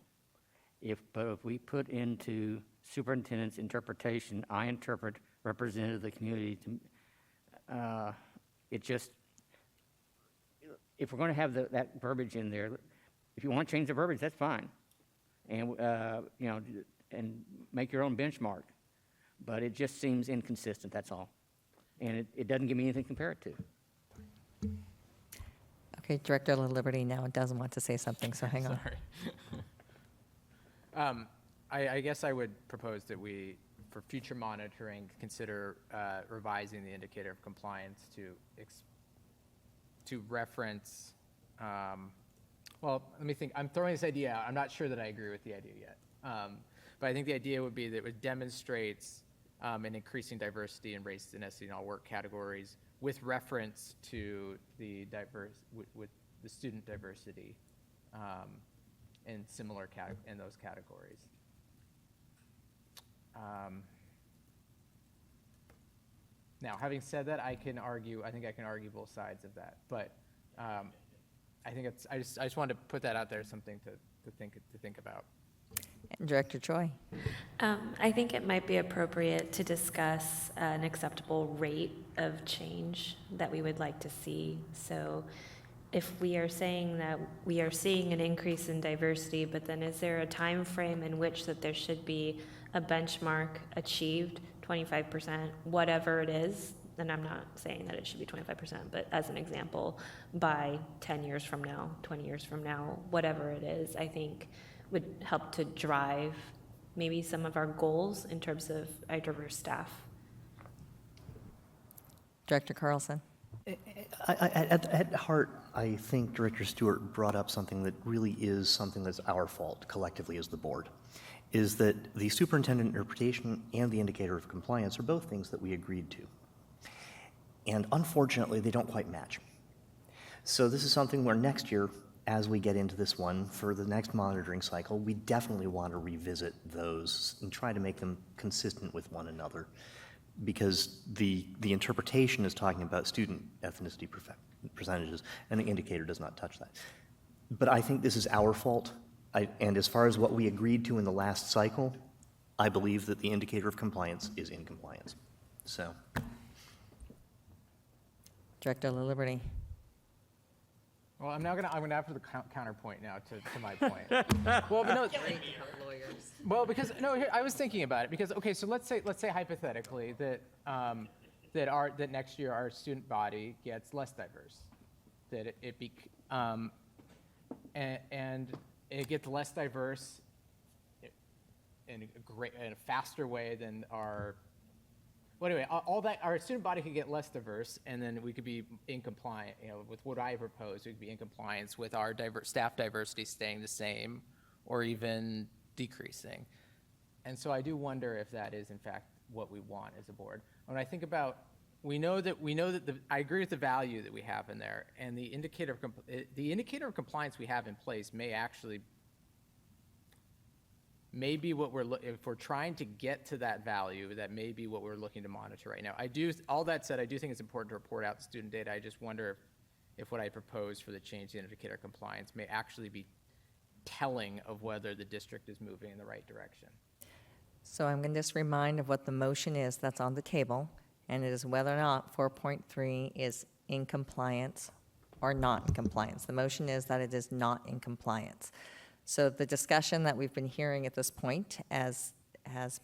But if we put into superintendent's interpretation, I interpret representative of the community, if we're going to have that verbiage in there, if you want to change the verbiage, that's fine. And, and make your own benchmark. But it just seems inconsistent, that's all. And it doesn't give me anything to compare it to. Okay, Director LaLiberty now doesn't want to say something, so hang on. Sorry. I guess I would propose that we, for future monitoring, consider revising the indicator of compliance to reference, well, let me think. I'm throwing this idea out. I'm not sure that I agree with the idea yet. But I think the idea would be that it demonstrates an increasing diversity in race and ethnicity in all work categories with reference to the with the student diversity in similar in those categories. Now, having said that, I think I can argue both sides of that. But I think I just wanted to put that out there as something to think about. And Director Choi? I think it might be appropriate to discuss an acceptable rate of change that we would like to see. So if we are saying that we are seeing an increase in diversity, but then is there a time frame in which that there should be a benchmark achieved, 25%, whatever it is? And I'm not saying that it should be 25%, but as an example, by 10 years from now, 20 years from now, whatever it is, I think would help to drive maybe some of our goals in terms of our diverse staff. Director Carlson. At heart, I think Director Stewart brought up something that really is something that's our fault collectively as the board, is that the superintendent interpretation and the indicator of compliance are both things that we agreed to. And unfortunately, they don't quite match. So this is something where next year, as we get into this one, for the next monitoring cycle, we definitely want to revisit those and try to make them consistent with one another, because the interpretation is talking about student ethnicity percentages, and the indicator does not touch that. But I think this is our fault, and as far as what we agreed to in the last cycle, I believe that the indicator of compliance is in compliance. So. Director LaLiberty. Well, I'm gonna have the counterpoint now to my point. Well, but no, well, because no, here, I was thinking about it because okay, so let's say hypothetically that that next year our student body gets less diverse, that and it gets less diverse in a faster way than our. Well, anyway, all that, our student body could get less diverse, and then we could be in compliance, with what I propose, we could be in compliance with our staff diversity staying the same or even decreasing. And so I do wonder if that is, in fact, what we want as a board. When I think about, we know that I agree with the value that we have in there, and the indicator of compliance we have in place may actually maybe what if we're trying to get to that value, that may be what we're looking to monitor right now. All that said, I do think it's important to report out student data. I just wonder if what I propose for the change to indicator compliance may actually be telling of whether the district is moving in the right direction. So I'm going to just remind of what the motion is that's on the table, and it is whether or not 4.3 is in compliance or not in compliance. The motion is that it is not in compliance. So the discussion that we've been hearing at this point has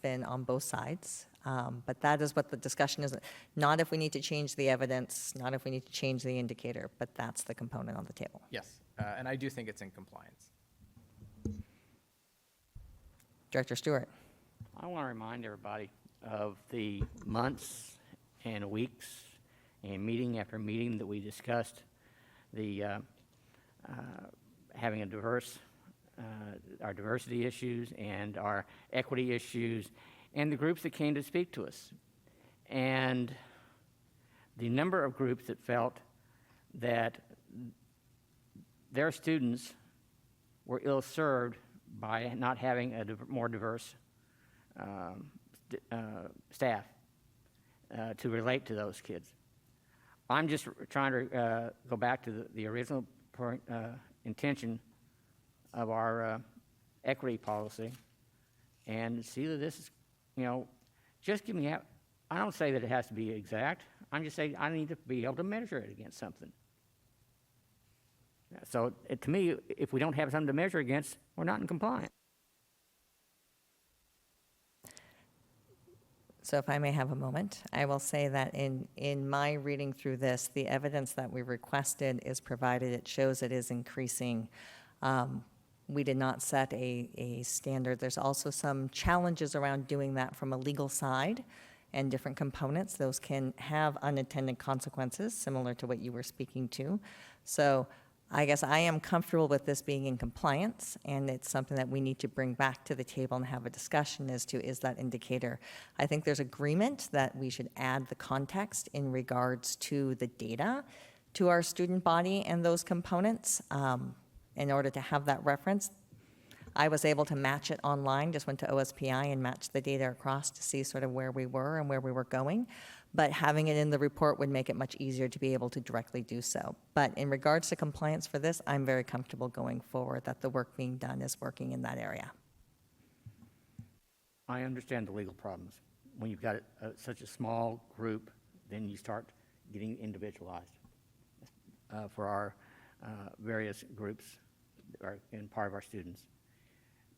been on both sides, but that is what the discussion is. Not if we need to change the evidence, not if we need to change the indicator, but that's the component on the table. Yes, and I do think it's in compliance. Director Stewart. I want to remind everybody of the months and weeks and meeting after meeting that we discussed the having a diverse our diversity issues and our equity issues, and the groups that came to speak to us. And the number of groups that felt that their students were ill-served by not having a more diverse staff to relate to those kids. I'm just trying to go back to the original intention of our equity policy and see that this is, just give me, I don't say that it has to be exact. I'm just saying I need to be able to measure it against something. So to me, if we don't have something to measure against, we're not in compliance. So if I may have a moment, I will say that in my reading through this, the evidence that we requested is provided. It shows it is increasing. We did not set a standard. There's also some challenges around doing that from a legal side and different components. Those can have unintended consequences, similar to what you were speaking to. So I guess I am comfortable with this being in compliance, and it's something that we need to bring back to the table and have a discussion as to, is that indicator. I think there's agreement that we should add the context in regards to the data to our student body and those components. In order to have that reference, I was able to match it online, just went to OSPI and matched the data across to see sort of where we were and where we were going. But having it in the report would make it much easier to be able to directly do so. But in regards to compliance for this, I'm very comfortable going forward that the work being done is working in that area. I understand the legal problems. When you've got such a small group, then you start getting individualized for our various groups and part of our students.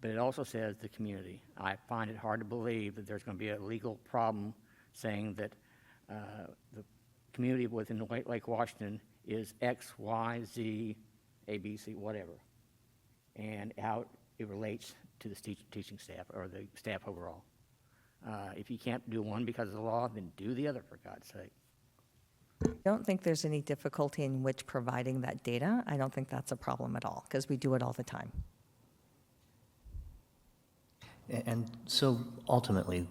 But it also says the community. I find it hard to believe that there's going to be a legal problem saying that the community within Lake Washington is X, Y, Z, A, B, C, whatever, and how it relates to the teaching staff or the staff overall. If you can't do one because of the law, then do the other, for God's sake. I don't think there's any difficulty in which providing that data. I don't think that's a problem at all, because we do it all the time. And so ultimately,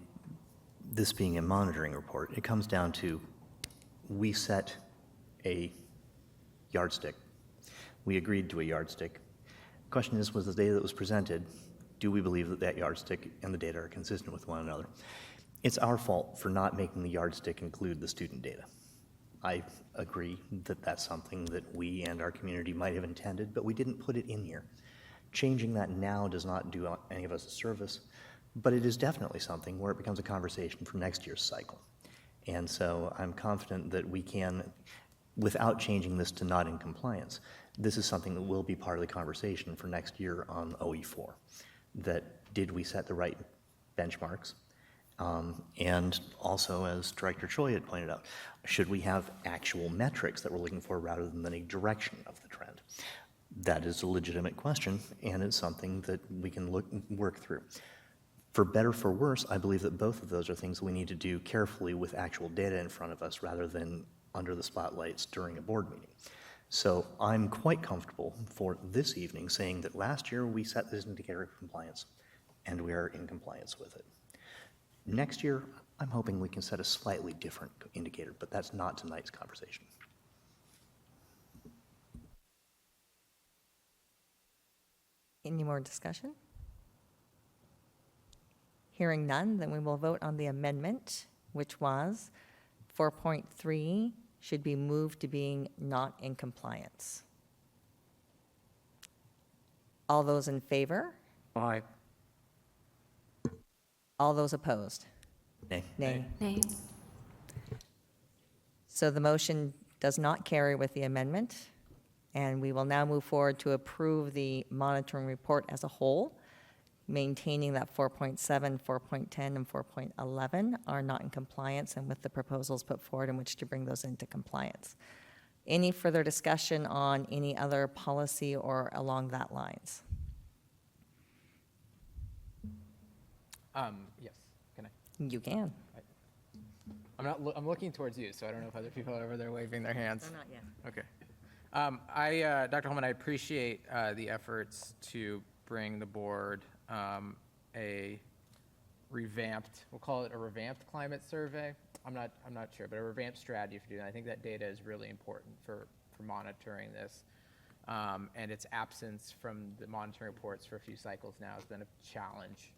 this being a monitoring report, it comes down to we set a yardstick. We agreed to a yardstick. The question is, was the data that was presented, do we believe that that yardstick and the data are consistent with one another? It's our fault for not making the yardstick include the student data. I agree that that's something that we and our community might have intended, but we didn't put it in here. Changing that now does not do any of us a service, but it is definitely something where it becomes a conversation for next year's cycle. And so I'm confident that we can, without changing this to not in compliance, this is something that will be part of the conversation for next year on OE4. That did we set the right benchmarks? And also, as Director Choi had pointed out, should we have actual metrics that we're looking for rather than a direction of the trend? That is a legitimate question, and it's something that we can work through. For better, for worse, I believe that both of those are things we need to do carefully with actual data in front of us rather than under the spotlights during a board meeting. So I'm quite comfortable for this evening saying that last year we set this indicator of compliance, and we are in compliance with it. Next year, I'm hoping we can set a slightly different indicator, but that's not tonight's conversation. Any more discussion? Hearing none, then we will vote on the amendment, which was 4.3 should be moved to being not in compliance. All those in favor? Aye. All those opposed? Nay. Nay. Nay. So the motion does not carry with the amendment, and we will now move forward to approve the monitoring report as a whole, maintaining that 4.7, 4.10, and 4.11 are not in compliance, and with the proposals put forward in which to bring those into compliance. Any further discussion on any other policy or along that lines? Yes, can I? You can. I'm looking towards you, so I don't know if other people are over there waving their hands. Not yet. Okay. Dr. Holman, I appreciate the efforts to bring the board a revamped, we'll call it a revamped climate survey. I'm not sure, but a revamped strategy for doing that. I think that data is really important for monitoring this. And its absence from the monitoring reports for a few cycles now has been a challenge.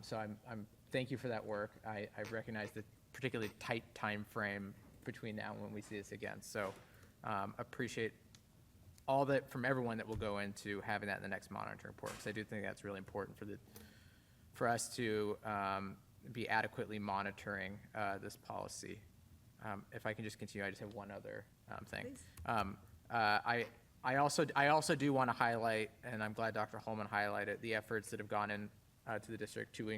So I'm thank you for that work. I recognize the particularly tight time frame between now and when we see this again. So appreciate all that from everyone that will go into having that in the next monitoring report, because I do think that's really important for us to be adequately monitoring this policy. If I can just continue, I just have one other thing. I also do want to highlight, and I'm glad Dr. Holman highlighted the efforts that have gone in to the district to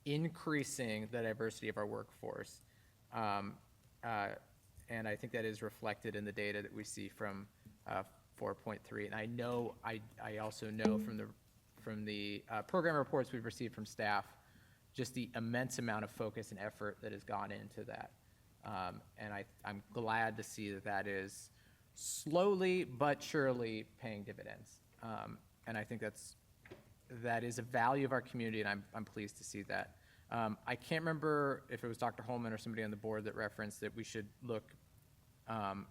increasing the diversity of our workforce. And I think that is reflected in the data that we see from 4.3. And I also know from the program reports we've received from staff, just the immense amount of focus and effort that has gone into that. And I'm glad to see that is slowly but surely paying dividends. And I think that is a value of our community, and I'm pleased to see that. I can't remember if it was Dr. Holman or somebody on the board that referenced that we should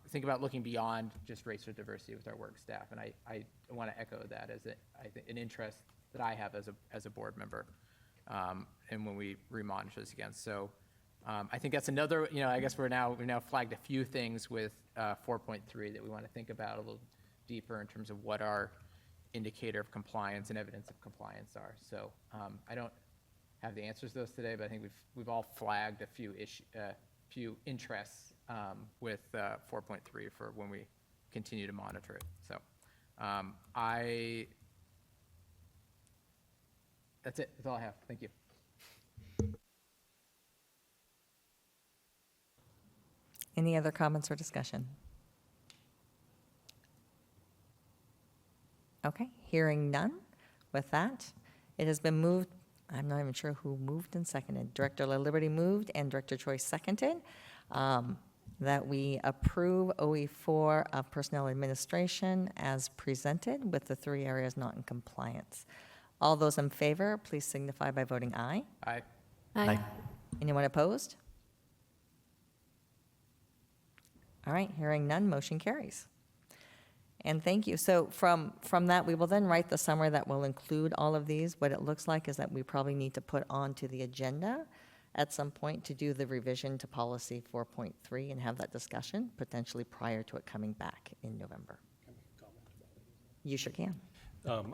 think about looking beyond just race or diversity with our work staff, and I want to echo that as an interest that I have as a board member, and when we remonitor this again. So I think that's another, I guess we've now flagged a few things with 4.3 that we want to think about a little deeper in terms of what our indicator of compliance and evidence of compliance are. So I don't have the answers to those today, but I think we've all flagged a few interests with 4.3 for when we continue to monitor it. So that's it. That's all I have. Thank you. Any other comments or discussion? Okay, hearing none. With that, it has been moved, I'm not even sure who moved and seconded. Director La Liberty moved and Director Choi seconded, that we approve OE4 of Personnel Administration as presented with the 3 areas not in compliance. All those in favor, please signify by voting aye. Aye. Aye. Anyone opposed? All right, hearing none, motion carries. And thank you. So from that, we will then write the summary that will include all of these. What it looks like is that we probably need to put onto the agenda at some point to do the revision to policy 4.3 and have that discussion, potentially prior to it coming back in November. You sure can.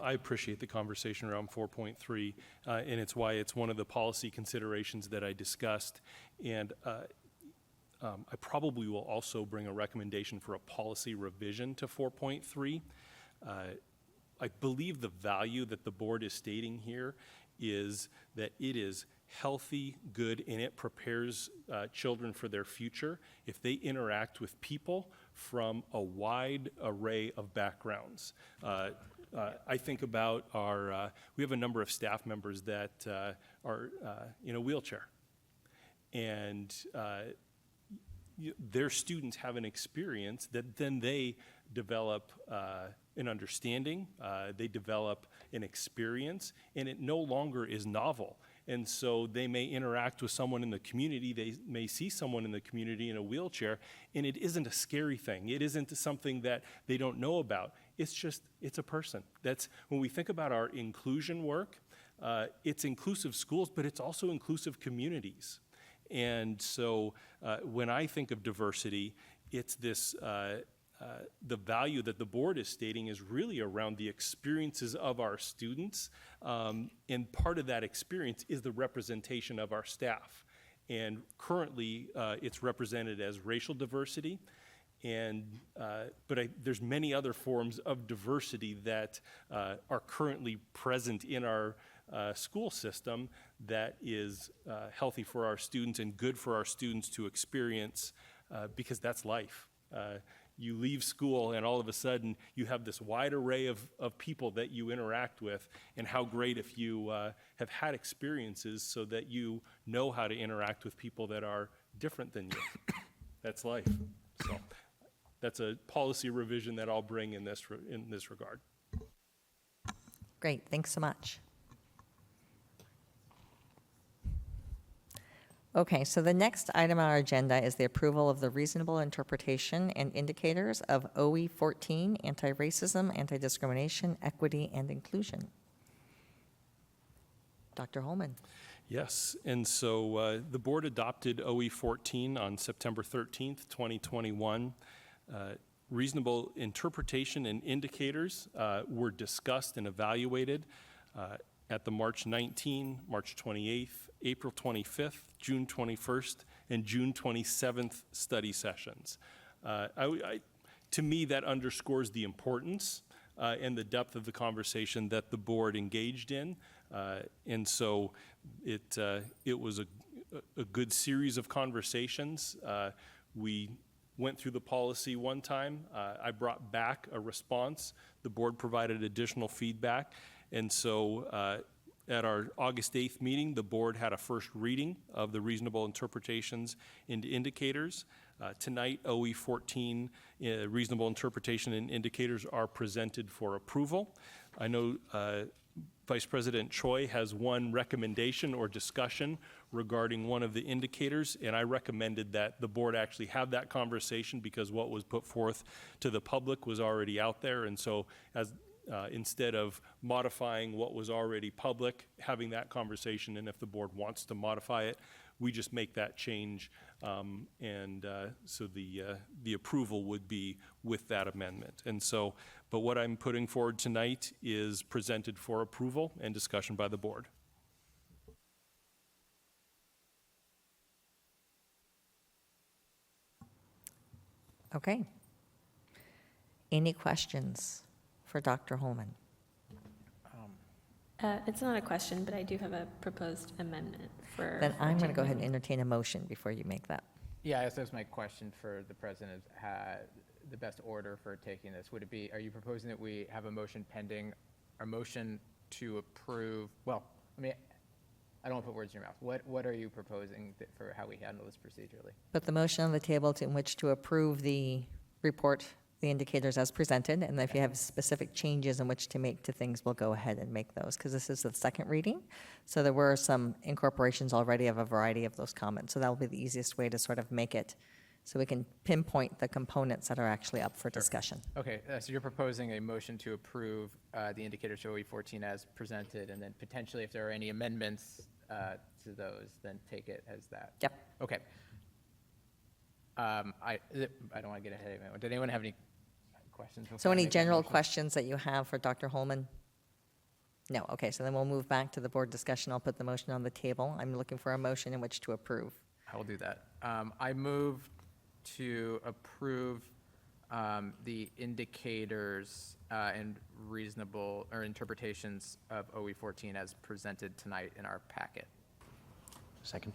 I appreciate the conversation around 4.3, and it's why it's one of the policy considerations that I discussed. And I probably will also bring a recommendation for a policy revision to 4.3. I believe the value that the board is stating here is that it is healthy, good, and it prepares children for their future if they interact with people from a wide array of backgrounds. I think about we have a number of staff members that are in a wheelchair, and their students have an experience that then they develop an understanding, they develop an experience, and it no longer is novel. And so they may interact with someone in the community, they may see someone in the community in a wheelchair, and it isn't a scary thing. It isn't something that they don't know about. It's a person. That's, when we think about our inclusion work, it's inclusive schools, but it's also inclusive communities. And so when I think of diversity, it's this, the value that the board is stating is really around the experiences of our students. And part of that experience is the representation of our staff. And currently, it's represented as racial diversity. And, there's many other forms of diversity that are currently present in our school system that is healthy for our students and good for our students to experience, because that's life. You leave school and all of a sudden you have this wide array of people that you interact with, and how great if you have had experiences so that you know how to interact with people that are different than you. That's life. So that's a policy revision that I'll bring in this regard. Great, thanks so much. Okay, so the next item on our agenda is the approval of the reasonable interpretation and indicators of OE 14, anti-racism, anti-discrimination, equity, and inclusion. Dr. Holman. Yes, and so the board adopted OE 14 on September 13th, 2021. Reasonable interpretation and indicators were discussed and evaluated at the March 19, March 28th, April 25th, June 21st, and June 27th study sessions. To me, that underscores the importance and the depth of the conversation that the board engaged in. And so it was a good series of conversations. We went through the policy one time. I brought back a response. The board provided additional feedback. And so at our August 8th meeting, the board had a first reading of the reasonable interpretations and indicators. Tonight, OE 14, reasonable interpretation and indicators are presented for approval. I know Vice President Choi has one recommendation or discussion regarding one of the indicators, and I recommended that the board actually have that conversation because what was put forth to the public was already out there. And so instead of modifying what was already public, having that conversation, and if the board wants to modify it, we just make that change, so the approval would be with that amendment. And so, but what I'm putting forward tonight is presented for approval and discussion by the board. Okay. Any questions for Dr. Holman? It's not a question, but I do have a proposed amendment for. Then I'm going to go ahead and entertain a motion before you make that. Yeah, I guess that's my question for the president, the best order for taking this. Would it be, are you proposing that we have a motion pending, a motion to approve, well, I mean, I don't want to put words in your mouth. What are you proposing for how we handle this procedurally? Put the motion on the table in which to approve the report, the indicators as presented, and if you have specific changes in which to make to things, we'll go ahead and make those, because this is the second reading. So there were some incorporations already of a variety of those comments, so that'll be the easiest way to sort of make it, so we can pinpoint the components that are actually up for discussion. Okay, so you're proposing a motion to approve the indicators for OE14 as presented, and then potentially if there are any amendments to those, then take it as that. Yep. Okay. I don't want to get ahead of anyone. Did anyone have any questions? So before I any make that general motion? questions that you have for Dr. Holman? No, okay, so then we'll move back to the board discussion. I'll put the motion on the table. I'm looking for a motion in which to approve. I will do that. I move to approve the indicators and reasonable, or interpretations of OE14 as presented tonight in our packet. Second.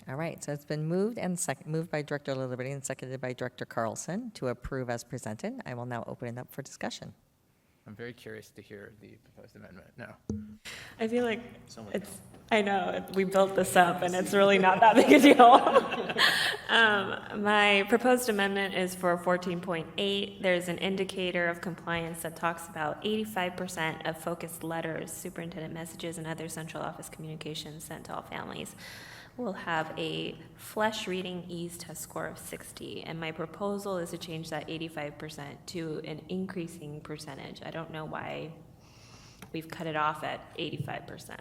All right, so it's been moved and moved by Director Liliberty and seconded by Director Carlson to approve as presented. I will now open it up for discussion. I'm very curious to hear the proposed amendment. No. I feel like I know, we built this up and it's really not that big a deal. My proposed amendment is for 14.8. There's an indicator of compliance that talks about 85% of focused letters, superintendent messages, and other central office communications sent to all families will have a flesh reading ease test score of 60. And my proposal is to change that 85% to an increasing percentage. I don't know why we've cut it off at 85%.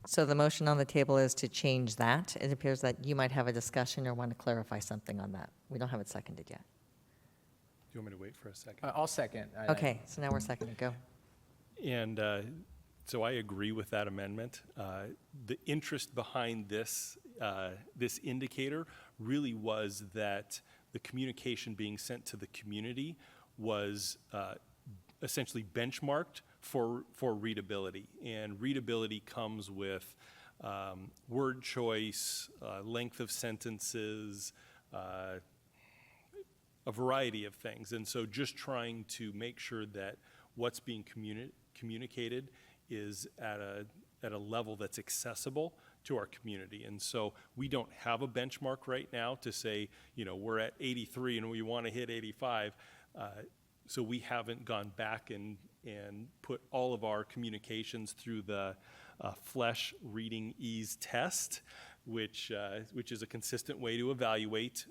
So the motion on the table is to change that. It appears that you might have a discussion or want to clarify something on that. We don't have it seconded yet. Do you want me to wait for a second? I'll second. Okay, so now we're seconded. Go. And so I agree with that amendment. The interest behind this, this indicator really was that the communication being sent to the community was essentially benchmarked for readability. And readability comes with word choice, length of sentences, a variety of things. And so just trying to make sure that what's being communicated is at a level that's accessible to our community. And so we don't have a benchmark right now to say, you know, we're at 83 and we want to hit 85. So we haven't gone back and put all of our communications through the flesh reading ease test, which is a consistent way to evaluate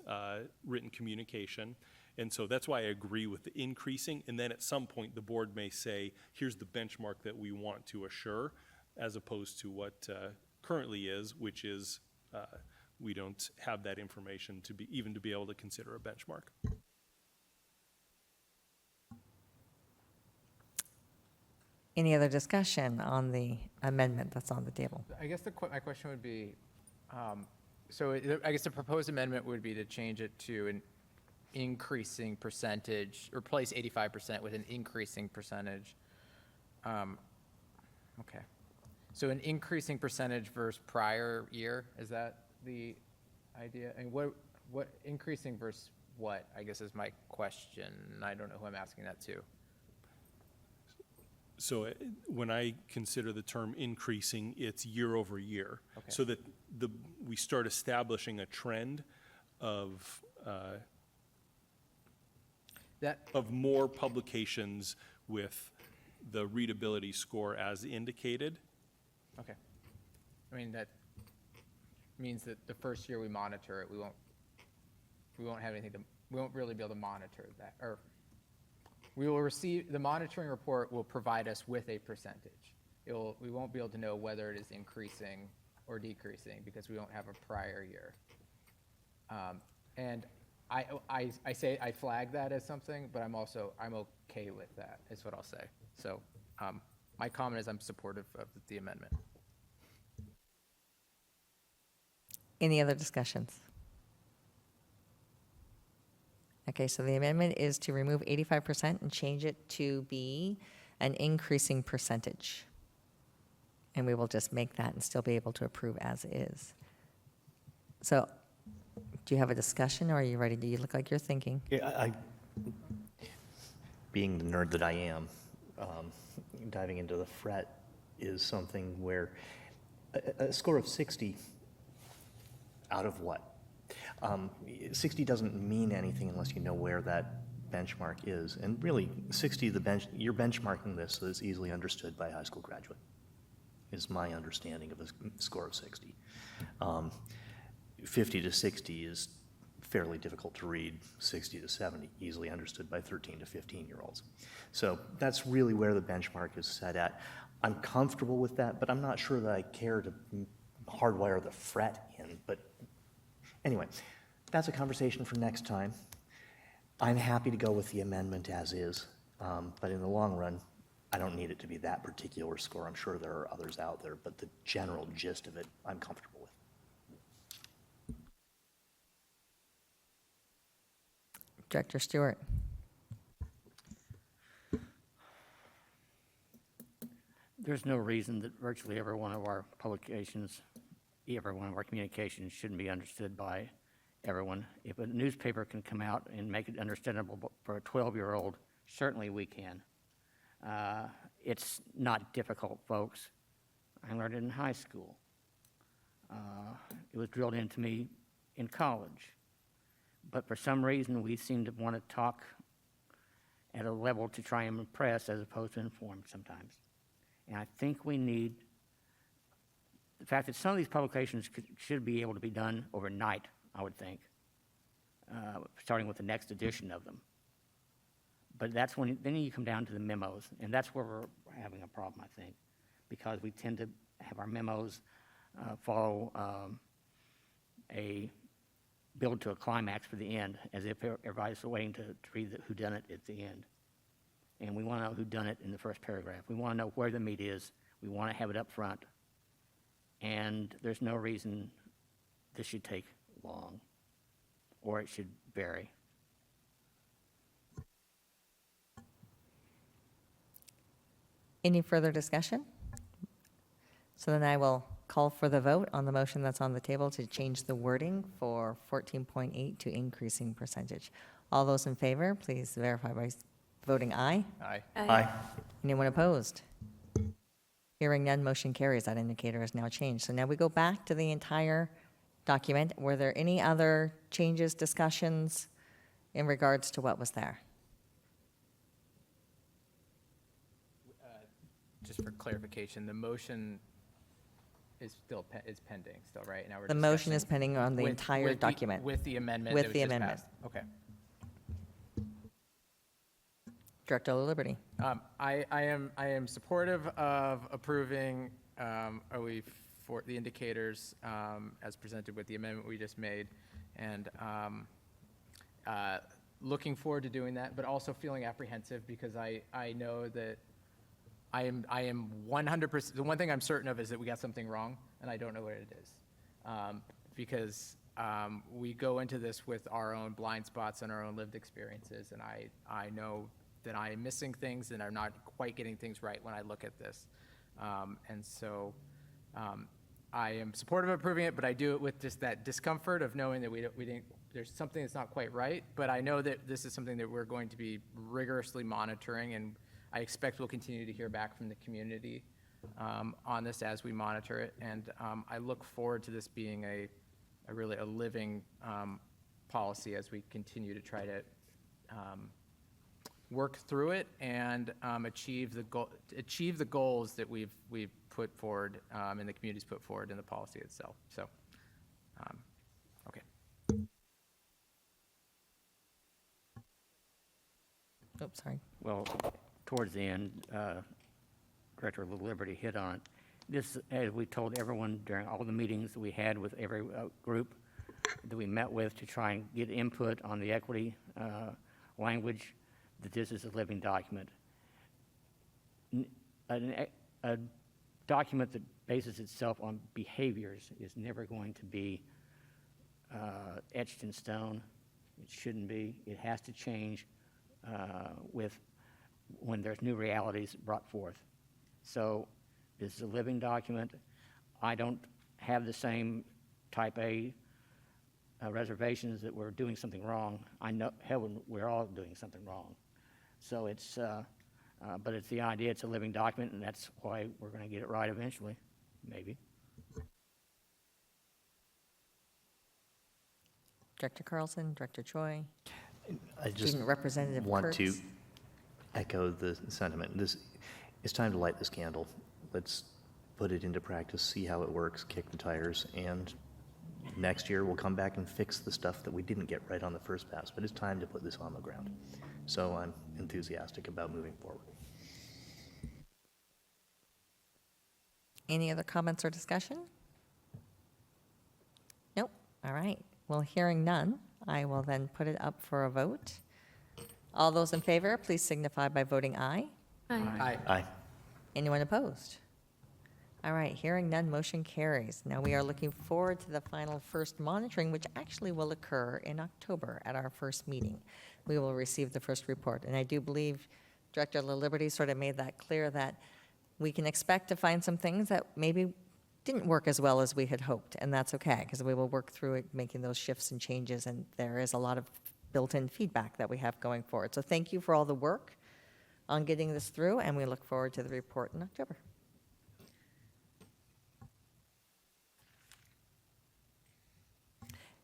written communication. And so that's why I agree with the increasing. And then at some point, the board may say, here's the benchmark that we want to assure, as opposed to what currently is, which is we don't have that information to be even to be able to consider a benchmark. Any other discussion on the amendment that's on the table? I guess my question would be, I guess the proposed amendment would be to change it to an increasing percentage, replace 85% with an increasing percentage. Okay. So an increasing percentage versus prior year, is that the idea? And what increasing versus what, I guess is my question. I don't know who I'm asking that to. So when I consider the term increasing, it's year over year. Okay. So that we start establishing a trend of more publications with the readability score as indicated. Okay. I mean, that means that the first year we monitor it, we won't have anything we won't really be able to monitor that, or we will receive, the monitoring report will provide us with a percentage. We won't be able to know whether it is increasing or decreasing because we don't have a prior year. And I say I flag that as something, but I'm okay with that, is what I'll say. So my comment is I'm supportive of the amendment. Any other discussions? Okay, so the amendment is to remove 85% and change it to be an increasing percentage. And we will just make that and still be able to approve as is. So, do you have a discussion, or are you ready? Do you look like you're thinking? Yeah, being the nerd that I am, diving into the fret is something where a score of 60 out of what? 60 doesn't mean anything unless you know where that benchmark is. And really, 60, you're benchmarking this so it's easily understood by a high school graduate, is my understanding of a score of 60. 50 to 60 is fairly difficult to read. 60 to 70, easily understood by 13 to 15-year-olds. So that's really where the benchmark is set at. I'm comfortable with that, but I'm not sure that I care to hardwire the fret in. But anyway, that's a conversation for next time. I'm happy to go with the amendment as is, but in the long run, I don't need it to be that particular score. I'm sure there are others out there, but the general gist of it, I'm comfortable with. Director Stewart. There's no reason that virtually every one of our publications, every one of our communications shouldn't be understood by everyone. If a newspaper can come out and make it understandable for a 12-year-old, certainly we can. It's not difficult, folks. I learned it in high school. It was drilled into me in college. But for some reason, we seem to want to talk at a level to try and impress as opposed to inform sometimes. And I think we need the fact that some of these publications should be able to be done overnight, I would think, starting with the next edition of them. But that's when then you come down to the memos, and that's where we're having a problem, I think, because we tend to have our memos follow a build to a climax for the end, as if everybody's waiting to read the whodunit at the end. And we want to know who done it in the first paragraph. We want to know where the meat is. We want to have it up front. And there's no reason this should take long, or it should vary. Any further discussion? So then I will call for the vote on the motion that's on the table to change the wording for 14.8 to increasing percentage. All those in favor, please verify by voting aye. Aye. Aye. Anyone opposed? Hearing none, motion carries. That indicator is now changed. So now we go back to the entire document. Were there any other changes, discussions in regards to what was there? Just for clarification, the motion is still is pending still, right? Now we're The motion is discussing pending on the with- entire with the- document. With the amendment With that was the just amendment. passed. Okay. Director LaLiberty. I am supportive of approving OE for the indicators as presented with the amendment we just made, and looking forward to doing that, but also feeling apprehensive because I know that I am 100%. The one thing I'm certain of is that we got something wrong, and I don't know what it is, because we go into this with our own blind spots and our own lived experiences, and I know that I am missing things and I'm not quite getting things right when I look at this. And so I am supportive of approving it, but I do it with just that discomfort of knowing that we didn't, there's something that's not quite right, but I know that this is something that we're going to be rigorously monitoring, and I expect we'll continue to hear back from the community on this as we monitor it. And I look forward to this being a really a living policy as we continue to try to work through it and achieve the goals that we've put forward and the community's put forward in the policy itself. So, okay. Oops, sorry. Well, towards the end, Director LaLiberty hit on it. This, as we told everyone during all the meetings that we had with every group that we met with to try and get input on the equity language, that this is a living document. A document that bases itself on behaviors is never going to be etched in stone. It shouldn't be. It has to change when there's new realities brought forth. So this is a living document. I don't have the same type A reservations that we're doing something wrong. I know, hell, we're all doing something wrong. So it's, but it's the idea, it's a living document, and that's why we're going to get it right eventually, maybe. Director Carlson, Director Choi, I just Student Representative want to Kurtz. echo the sentiment. It's time to light this candle. Let's put it into practice, see how it works, kick the tires, and next year we'll come back and fix the stuff that we didn't get right on the first pass. But it's time to put this on the ground. So I'm enthusiastic about moving forward. Any other comments or discussion? Nope. All right. Well, hearing none, I will then put it up for a vote. All those in favor, please signify by voting aye. Aye. Aye. Anyone opposed? All right, hearing none, motion carries. Now we are looking forward to the final first monitoring, which actually will occur in October at our first meeting. We will receive the first report. And I do believe Director LaLiberty sort of made that clear that we can expect to find some things that maybe didn't work as well as we had hoped, and that's okay, because we will work through it, making those shifts and changes, and there is a lot of built-in feedback that we have going forward. So thank you for all the work on getting this through, and we look forward to the report in October.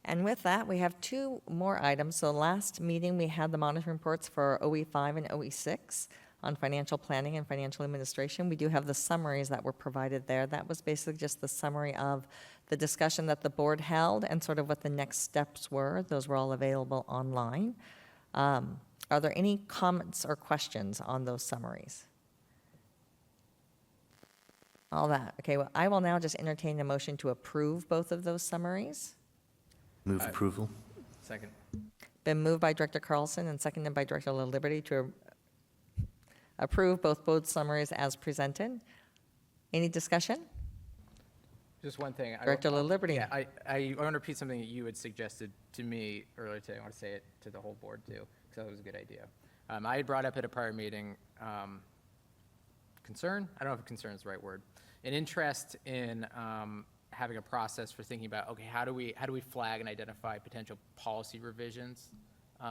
And with that, we have two more items. So last meeting, we had the monitoring reports for OE5 and OE6 on financial planning and financial administration. We do have the summaries that were provided there. That was basically just the summary of the discussion that the board held and sort of what the next steps were. Those were all available online. Are there any comments or questions on those summaries? All that. Okay, well, I will now just entertain a motion to approve both of those summaries. Move approval. Second. Been moved by Director Carlson and seconded by Director LaLiberty to approve both summaries as presented. Any discussion? Just one thing. Director LaLiberty. Yeah, I want to repeat something that you had suggested to me earlier today. I want to say it to the whole board too, because that was a good idea. I had brought up at a prior meeting concern. I don't know if concern is the right word. An interest in having a process for thinking about, okay, how do we flag and identify potential policy revisions?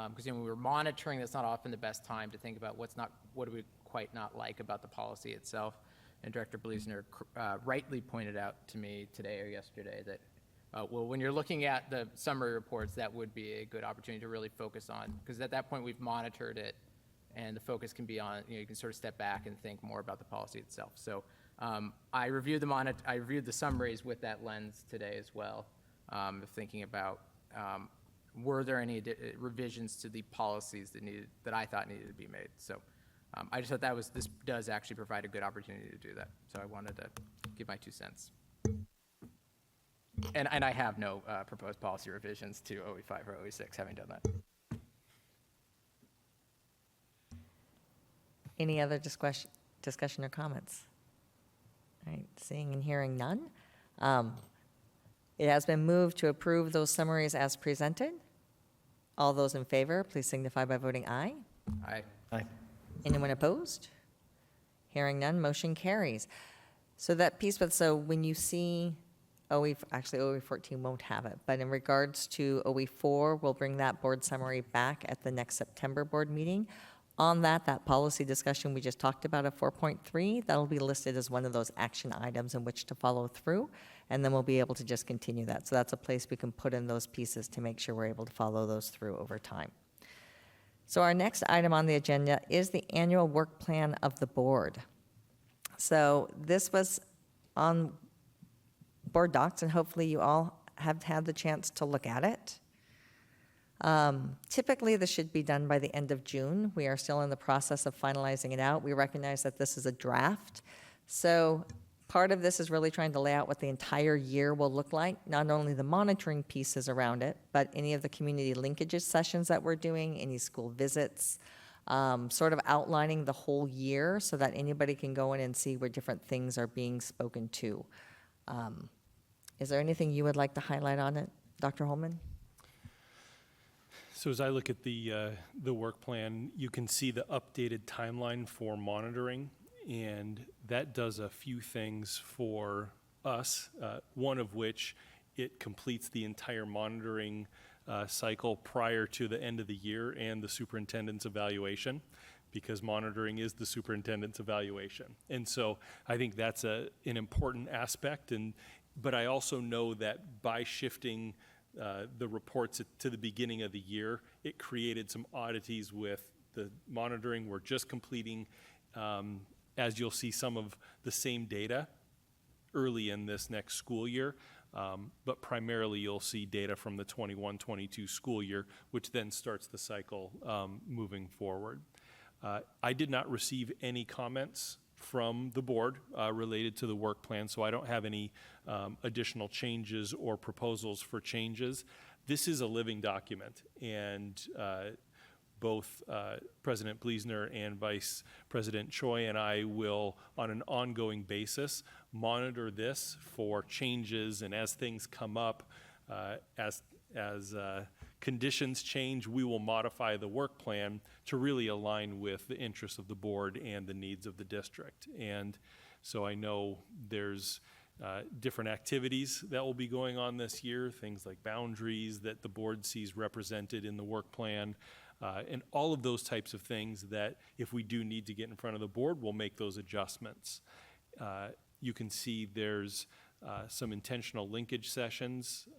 Because when we were monitoring, that's not often the best time to think about what do we quite not like about the policy itself. And Director Bleasner rightly pointed out to me today or yesterday that, well, when you're looking at the summary reports, that would be a good opportunity to really focus on, because at that point we've monitored it, and the focus can be on, you can sort of step back and think more about the policy itself. So I reviewed the summaries with that lens today as well, thinking about were there any revisions to the policies that I thought needed to be made. So I just thought this does actually provide a good opportunity to do that. So I wanted to give my 2 cents. And I have no proposed policy revisions to OE5 or OE6, having done that. Any other discussion or comments? All right, seeing and hearing none. It has been moved to approve those summaries as presented. All those in favor, please signify by voting aye. Aye. Aye. Anyone opposed? Hearing none, motion carries. So that piece, so when you see actually OE14 won't have it, but in regards to OE4, we'll bring that board summary back at the next September board meeting. On that policy discussion we just talked about at 4.3, that'll be listed as one of those action items in which to follow through, and then we'll be able to just continue that. So that's a place we can put in those pieces to make sure we're able to follow those through over time. So our next item on the agenda is the annual work plan of the board. So this was on board docs, and hopefully you all have had the chance to look at it. Typically, this should be done by the end of June. We are still in the process of finalizing it out. We recognize that this is a draft. So part of this is really trying to lay out what the entire year will look like, not only the monitoring pieces around it, but any of the community linkages sessions that we're doing, any school visits, sort of outlining the whole year so that anybody can go in and see where different things are being spoken to. Is there anything you would like to highlight on it, Dr. Holman? So as I look at the work plan, you can see the updated timeline for monitoring, and that does a few things for us, one of which it completes the entire monitoring cycle prior to the end of the year and the superintendent's evaluation, because monitoring is the superintendent's evaluation. And so I think that's an important aspect, but I also know that by shifting the reports to the beginning of the year, it created some oddities with the monitoring. We're just completing, as you'll see, some of the same data early in this next school year, but primarily you'll see data from the 21-22 school year, which then starts the cycle moving forward. I did not receive any comments from the board related to the work plan, so I don't have any additional changes or proposals for changes. This is a living document, and both President Bleasner and Vice President Choi and I will, on an ongoing basis, monitor this for changes, and as things come up, as conditions change, we will modify the work plan to really align with the interests of the board and the needs of the district. And so I know there's different activities that will be going on this year, things like boundaries that the board sees represented in the work plan, and all of those types of things that if we do need to get in front of the board, we'll make those adjustments. You can see there's some intentional linkage sessions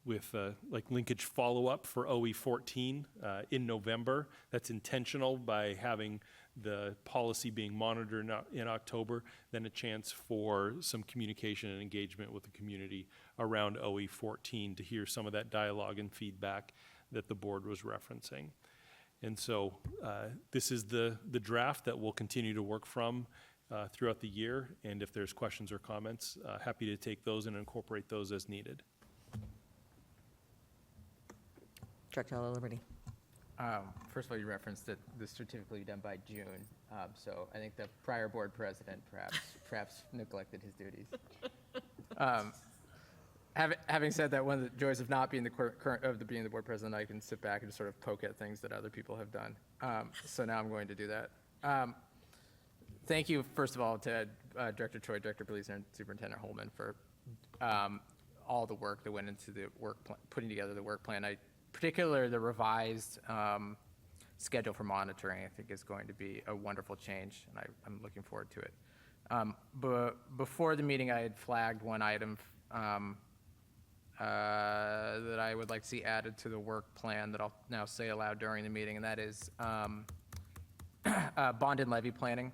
with like linkage follow-up for OE14 in November. That's intentional by having the policy being monitored in October, then a chance for some communication and engagement with the community around OE14 to hear some of that dialogue and feedback that the board was referencing. And so this is the draft that we'll continue to work from throughout the year, and if there's questions or comments, happy to take those and incorporate those as needed. Director Liberty. First of all, you referenced that the certificate will be done by June, so I think the prior board president perhaps neglected his duties. Having said that, one of the joys of not being being the board president, I can sit back and just sort of poke at things that other people have done. So now I'm going to do that. Thank you, first of all, to Director Choi, Director Bleasner, and Superintendent Holman for all the work that went into the putting together the work plan. Particularly the revised schedule for monitoring, I think, is going to be a wonderful change, and I'm looking forward to it. But before the meeting, I had flagged one item that I would like to see added to the work plan that I'll now say aloud during the meeting, and that is bond and levy planning.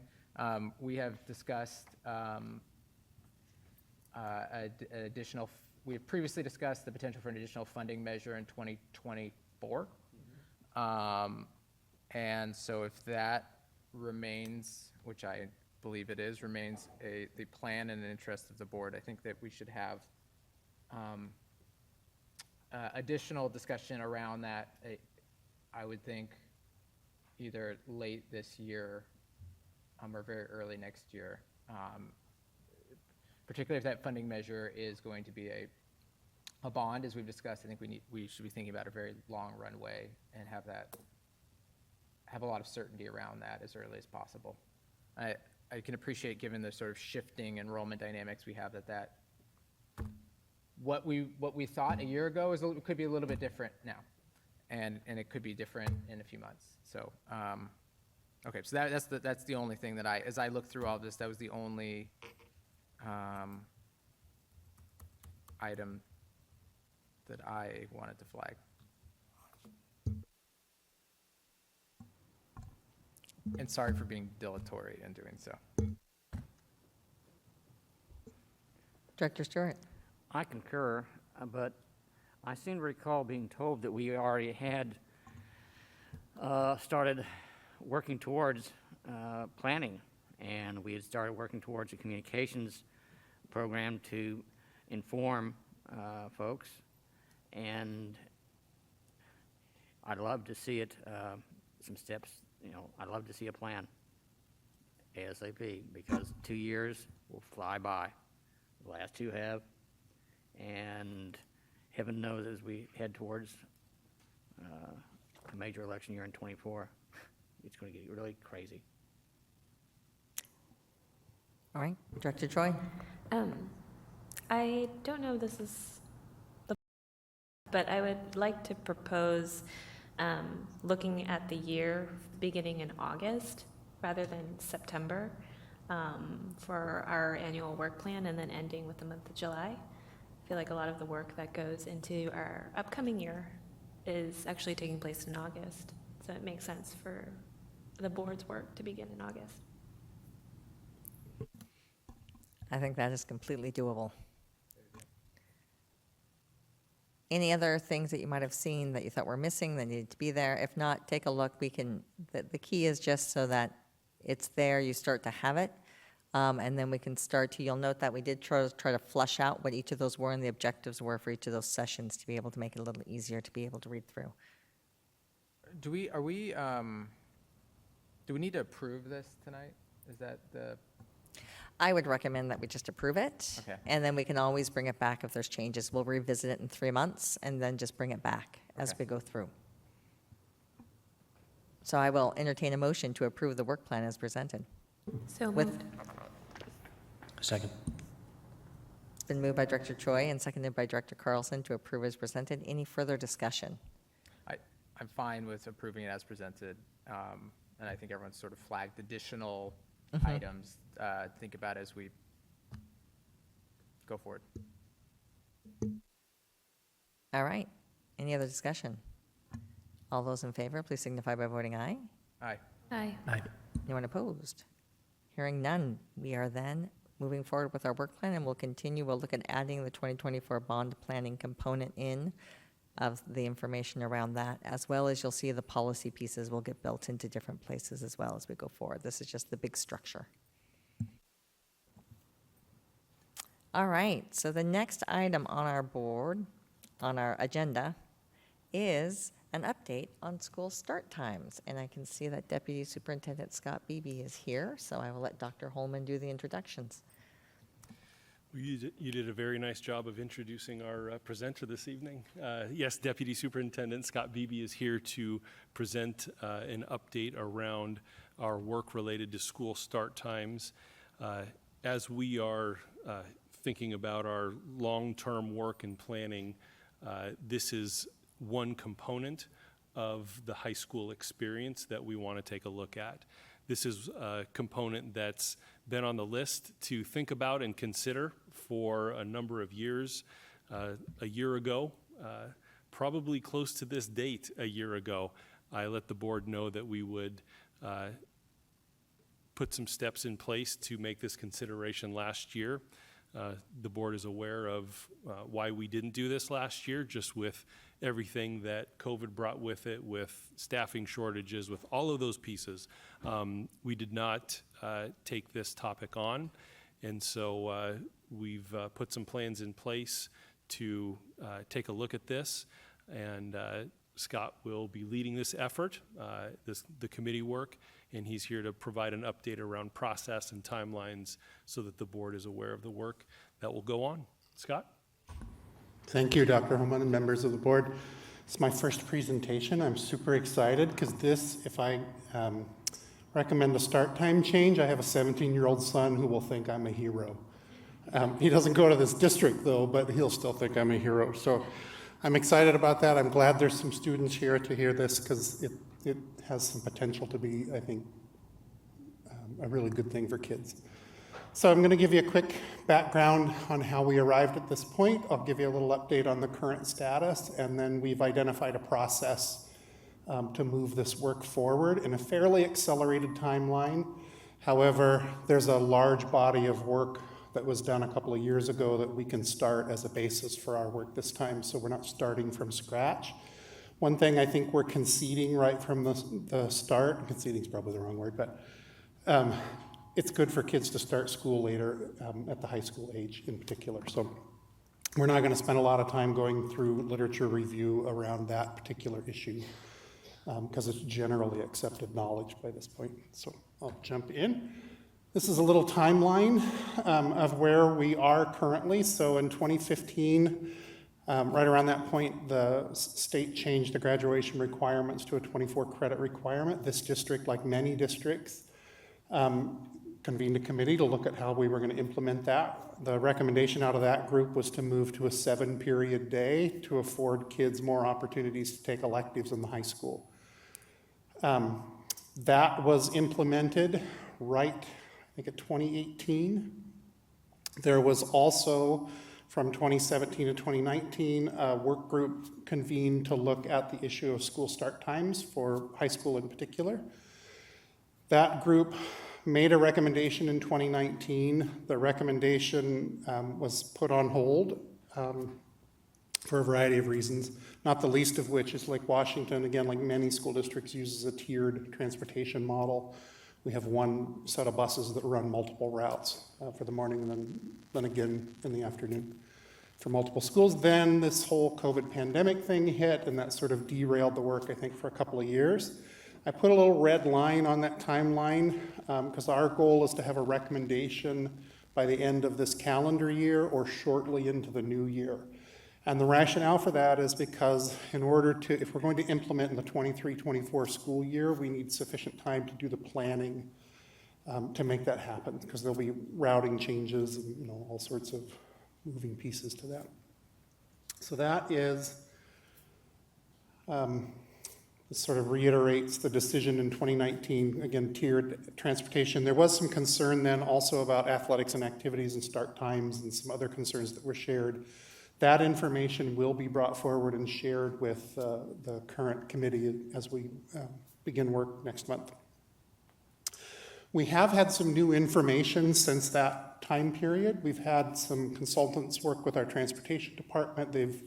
We have discussed we have previously discussed the potential for an additional funding measure in 2024. And so if that remains, which I believe it is, remains the plan and the interest of the board, I think that we should have additional discussion around that. I would think either late this year or very early next year. Particularly if that funding measure is going to be a bond, as we've discussed. I think we should be thinking about a very long runway and have a lot of certainty around that as early as possible. I can appreciate, given the sort of shifting enrollment dynamics we have, that what we thought a year ago could be a little bit different now, and it could be different in a few months. So okay, so that's the only thing that as I look through all this, that was the only item that I wanted to flag. And sorry for being dilatory in doing so. Director Stewart. I concur, but I seem to recall being told that we already had started working towards planning, and we had started working towards a communications program to inform folks, and I'd love to see it, some steps, I'd love to see a plan ASAP, because 2 years will fly by. The last two have, and heaven knows as we head towards a major election year in '24, it's going to get really crazy. All right, Director Choi? I don't know if this is but I would like to propose looking at the year beginning in August rather than September for our annual work plan and then ending with the month of July. I feel like a lot of the work that goes into our upcoming year is actually taking place in August. So it makes sense for the board's work to begin in August. I think that is completely doable. Any other things that you might have seen that you thought were missing that needed to be there? If not, take a look. We can, the key is just so that it's there, you start to have it, and then we can start to, you'll note that we did try to flush out what each of those were and the objectives were for each of those sessions to be able to make it a little easier to be able to read through. Do we need to approve this tonight? Is that the? I would recommend that we just approve it. Okay. And then we can always bring it back if there's changes. We'll revisit it in 3 months and then just bring it back as Okay. we go through. So I will entertain a motion to approve the work plan as presented. So With- moved. Second. It's been moved by Director Choi and seconded by Director Carlson to approve as presented. Any further discussion? I'm fine with approving it as presented, and I think everyone's sort of flagged additional items to think about as we go forward. All right. Any other discussion? All those in favor, please signify by voting aye. Aye. Aye. Anyone opposed? Hearing none, we are then moving forward with our work plan, and we'll continue. We'll look at adding the 2024 bond planning component in of the information around that, as well as you'll see the policy pieces will get built into different places as well as we go forward. This is just the big structure. All right, so the next item on our board, on our agenda, is an update on school start times. And I can see that Deputy Superintendent Scott Beebe is here, so I will let Dr. Holman do the introductions. Well, you did a very nice job of introducing our presenter this evening. Yes, Deputy Superintendent Scott Beebe is here to present an update around our work related to school start times. As we are thinking about our long-term work and planning, this is one component of the high school experience that we want to take a look at. This is a component that's been on the list to think about and consider for a number of years. A year ago, probably close to this date a year ago, I let the board know that we would put some steps in place to make this consideration last year. The board is aware of why we didn't do this last year, just with everything that COVID brought with it, with staffing shortages, with all of those pieces. We did not take this topic on, and so we've put some plans in place to take a look at this, and Scott will be leading this effort, the committee work, and he's here to provide an update around process and timelines so that the board is aware of the work that will go on. Scott? Thank you, Dr. Holman and members of the board. It's my first presentation. I'm super excited because this, if I recommend a start time change, I have a 17-year-old son who will think I'm a hero. He doesn't go to this district though, but he'll still think I'm a hero. So I'm excited about that. I'm glad there's some students here to hear this because it has some potential to be, I think, a really good thing for kids. So I'm going to give you a quick background on how we arrived at this point. I'll give you a little update on the current status, and then we've identified a process to move this work forward in a fairly accelerated timeline. However, there's a large body of work that was done a couple of years ago that we can start as a basis for our work this time, so we're not starting from scratch. One thing I think we're conceding right from the start, conceding is probably the wrong word, but it's good for kids to start school later at the high school age in particular. So we're not going to spend a lot of time going through literature review around that particular issue because it's generally accepted knowledge by this point. So I'll jump in. This is a little timeline of where we are currently. So in 2015, Right around that point, the state changed the graduation requirements to a 24 credit requirement. This district, like many districts, convened a committee to look at how we were going to implement that. The recommendation out of that group was to move to a 7-period day to afford kids more opportunities to take electives in the high school. That was implemented right, I think, at 2018. There was also, from 2017 to 2019, a work group convened to look at the issue of school start times for high school in particular. That group made a recommendation in 2019. The recommendation was put on hold for a variety of reasons, not the least of which is Lake Washington, again, like many school districts, uses a tiered transportation model. We have one set of buses that run multiple routes for the morning and then again in the afternoon for multiple schools. Then this whole COVID pandemic thing hit, and that sort of derailed the work, I think, for a couple of years. I put a little red line on that timeline because our goal is to have a recommendation by the end of this calendar year or shortly into the new year. And the rationale for that is because in order to, if we're going to implement in the 23-24 school year, we need sufficient time to do the planning to make that happen, because there'll be routing changes and all sorts of moving pieces to that. So that is, this sort of reiterates the decision in 2019, again, tiered transportation. There was some concern then also about athletics and activities and start times and some other concerns that were shared. That information will be brought forward and shared with the current committee as we begin work next month. We have had some new information since that time period. We've had some consultants work with our transportation department. They've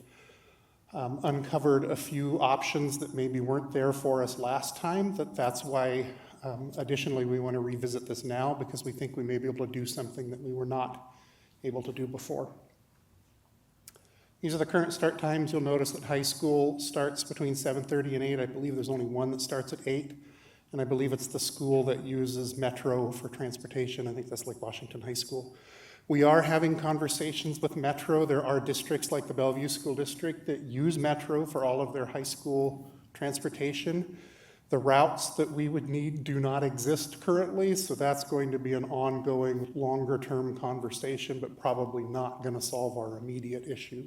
uncovered a few options that maybe weren't there for us last time. That's why, additionally, we want to revisit this now, because we think we may be able to do something that we were not able to do before. These are the current start times. You'll notice that high school starts between 7:30 and 8. I believe there's only one that starts at 8. And I believe it's the school that uses Metro for transportation. I think that's Lake Washington High School. We are having conversations with Metro. There are districts like the Bellevue School District that use Metro for all of their high school transportation. The routes that we would need do not exist currently, so that's going to be an ongoing, longer-term conversation, but probably not going to solve our immediate issue.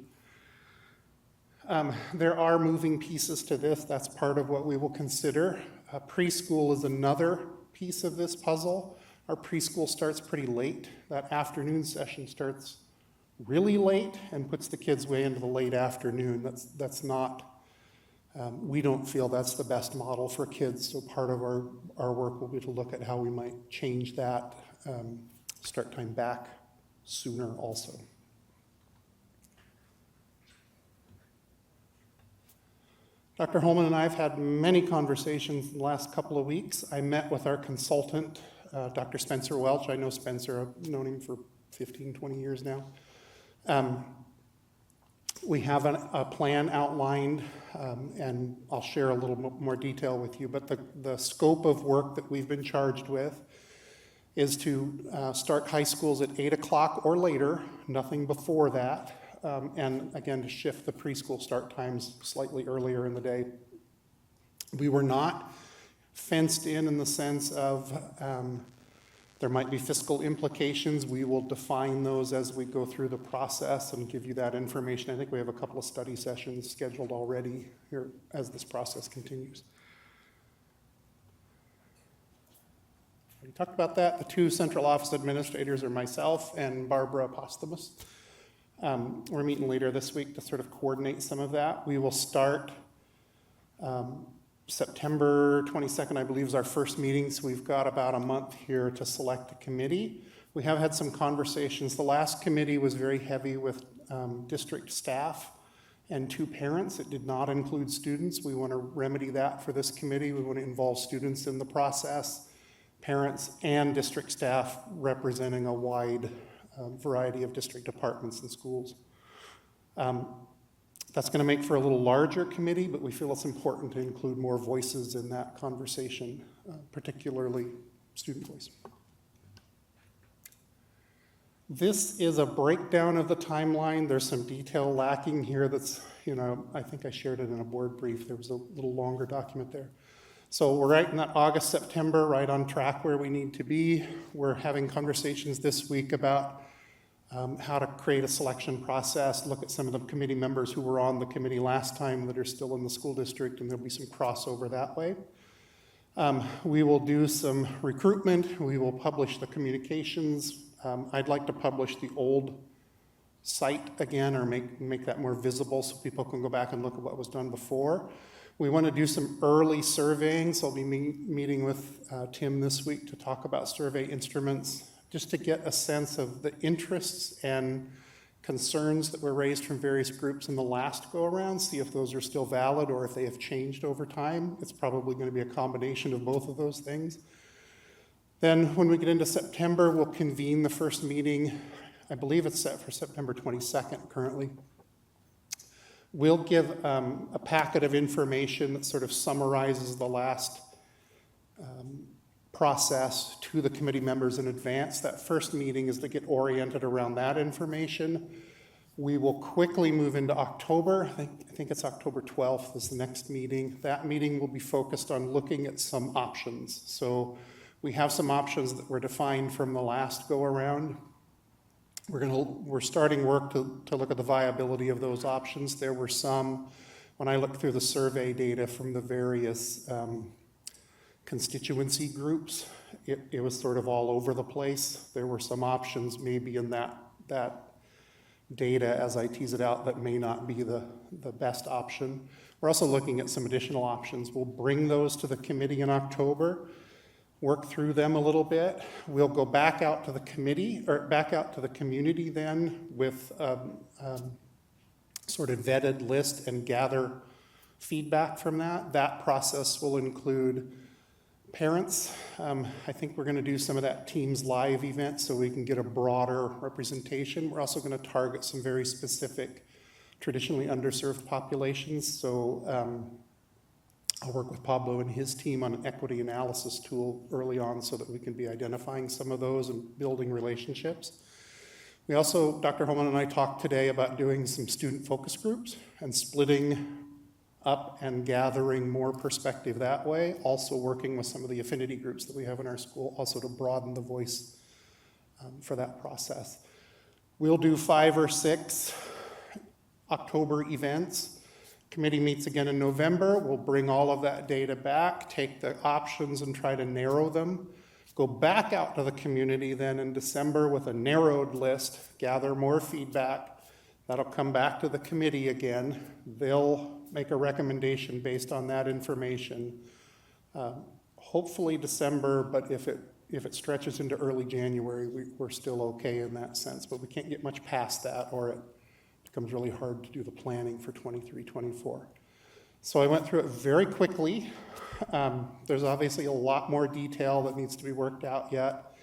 There are moving pieces to this. That's part of what we will consider. Preschool is another piece of this puzzle. Our preschool starts pretty late. That afternoon session starts really late and puts the kids way into the late afternoon. That's not, we don't feel that's the best model for kids, so part of our work will be to look at how we might change that start time back sooner also. Dr. Holman and I have had many conversations in the last couple of weeks. I met with our consultant, Dr. Spencer Welch. I know Spencer, I've known him for 15, 20 years now. We have a plan outlined, and I'll share a little more detail with you, but the scope of work that we've been charged with is to start high schools at 8 o'clock or later, nothing before that. And again, to shift the preschool start times slightly earlier in the day. We were not fenced in the sense of there might be fiscal implications. We will define those as we go through the process and give you that information. I think we have a couple of study sessions scheduled already here as this process continues. We talked about that. The two central office administrators are myself and Barbara Postumus. We're meeting later this week to sort of coordinate some of that. We will start September 22nd, I believe, is our first meeting, so we've got about a month here to select a committee. We have had some conversations. The last committee was very heavy with district staff and 2 parents. It did not include students. We want to remedy that for this committee. We want to involve students in the process, parents, and district staff representing a wide variety of district departments and schools. That's going to make for a little larger committee, but we feel it's important to include more voices in that conversation, particularly student voice. This is a breakdown of the timeline. There's some detail lacking here that's, I think I shared it in a board brief. There was a little longer document there. So we're right in that August, September, right on track where we need to be. We're having conversations this week about how to create a selection process, look at some of the committee members who were on the committee last time that are still in the school district, and there'll be some crossover that way. We will do some recruitment. We will publish the communications. I'd like to publish the old site again, or make that more visible so people can go back and look at what was done before. We want to do some early surveying, so I'll be meeting with Tim this week to talk about survey instruments, just to get a sense of the interests and concerns that were raised from various groups in the last go-around, see if those are still valid or if they have changed over time. It's probably going to be a combination of both of those things. Then when we get into September, we'll convene the first meeting. I believe it's set for September 22nd currently. We'll give a packet of information that sort of summarizes the last process to the committee members in advance. That first meeting is to get oriented around that information. We will quickly move into October. I think it's October 12th is the next meeting. That meeting will be focused on looking at some options. So we have some options that were defined from the last go-around. We're starting work to look at the viability of those options. There were some, when I looked through the survey data from the various constituency groups, it was sort of all over the place. There were some options maybe in that data as I tease it out that may not be the best option. We're also looking at some additional options. We'll bring those to the committee in October, work through them a little bit. We'll go back out to the committee, or back out to the community then with sort of vetted list and gather feedback from that. That process will include parents. I think we're going to do some of that Teams Live event so we can get a broader representation. We're also going to target some very specific, traditionally underserved populations. So I'll work with Pablo and his team on an equity analysis tool early on so that we can be identifying some of those and building relationships. We also, Dr. Holman and I talked today about doing some student focus groups and splitting up and gathering more perspective that way, also working with some of the affinity groups that we have in our school, also to broaden the voice for that process. We'll do 5 or 6 October events. Committee meets again in November. We'll bring all of that data back, take the options and try to narrow them. Go back out to the community then in December with a narrowed list, gather more feedback. That'll come back to the committee again. They'll make a recommendation based on that information. Hopefully December, but if it stretches into early January, we're still okay in that sense. But we can't get much past that or it becomes really hard to do the planning for 23, 24. So I went through it very quickly. There's obviously a lot more detail that needs to be worked out yet.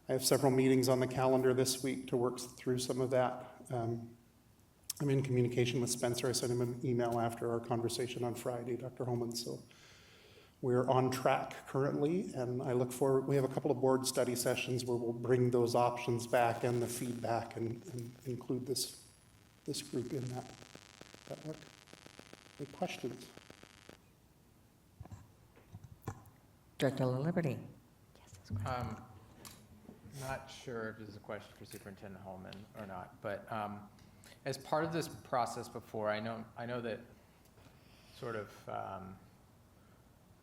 I have several meetings on the calendar this week to work through some of that. I'm in communication with Spencer. I sent him an email after our conversation on Friday, Dr. Holman. So we're on track currently, and I look forward. We have a couple of board study sessions where we'll bring those options back and the feedback and include this group in that work. Any questions? Director La Liberty. Not sure if this is a question for Superintendent Holman or not, but as part of this process before, I know that sort of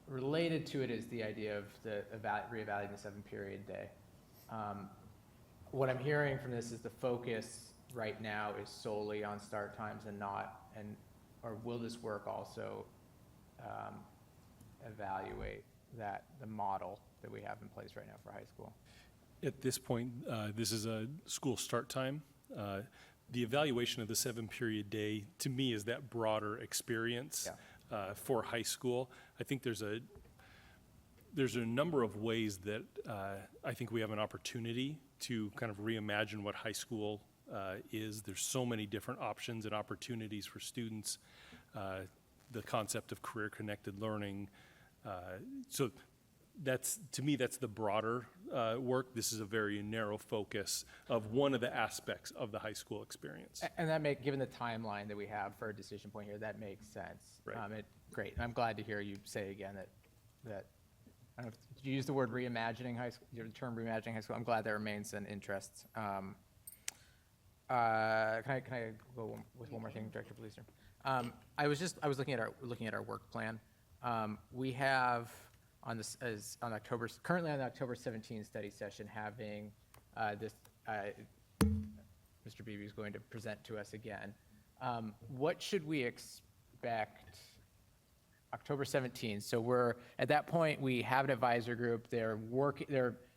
related to it is the idea of the reevaluating the 7-period day. What I'm hearing from this is the focus right now is solely on start times or will this work also evaluate the model that we have in place right now for high school? At this point, this is a school start time. The evaluation of the 7-period day, to me, is that broader experience for high school. I think there's a number of ways that I think we have an opportunity to kind of reimagine what high school is. There's so many different options and opportunities for students. The concept of career-connected learning. So that's, to me, that's the broader work. This is a very narrow focus of one of the aspects of the high school experience. And given the timeline that we have for a decision point here, that makes sense. Right. Great. I'm glad to hear you say again that I don't know, did you use the word reimagining high school, your term reimagining high school? I'm glad that remains an interest. Can I go with one more thing, Director Policer? I was looking at our work plan. We have currently on the October 17 study session having this. Mr. Beebe is going to present to us again. What should we expect? October 17th. So we're at that point. We have an advisor group. They're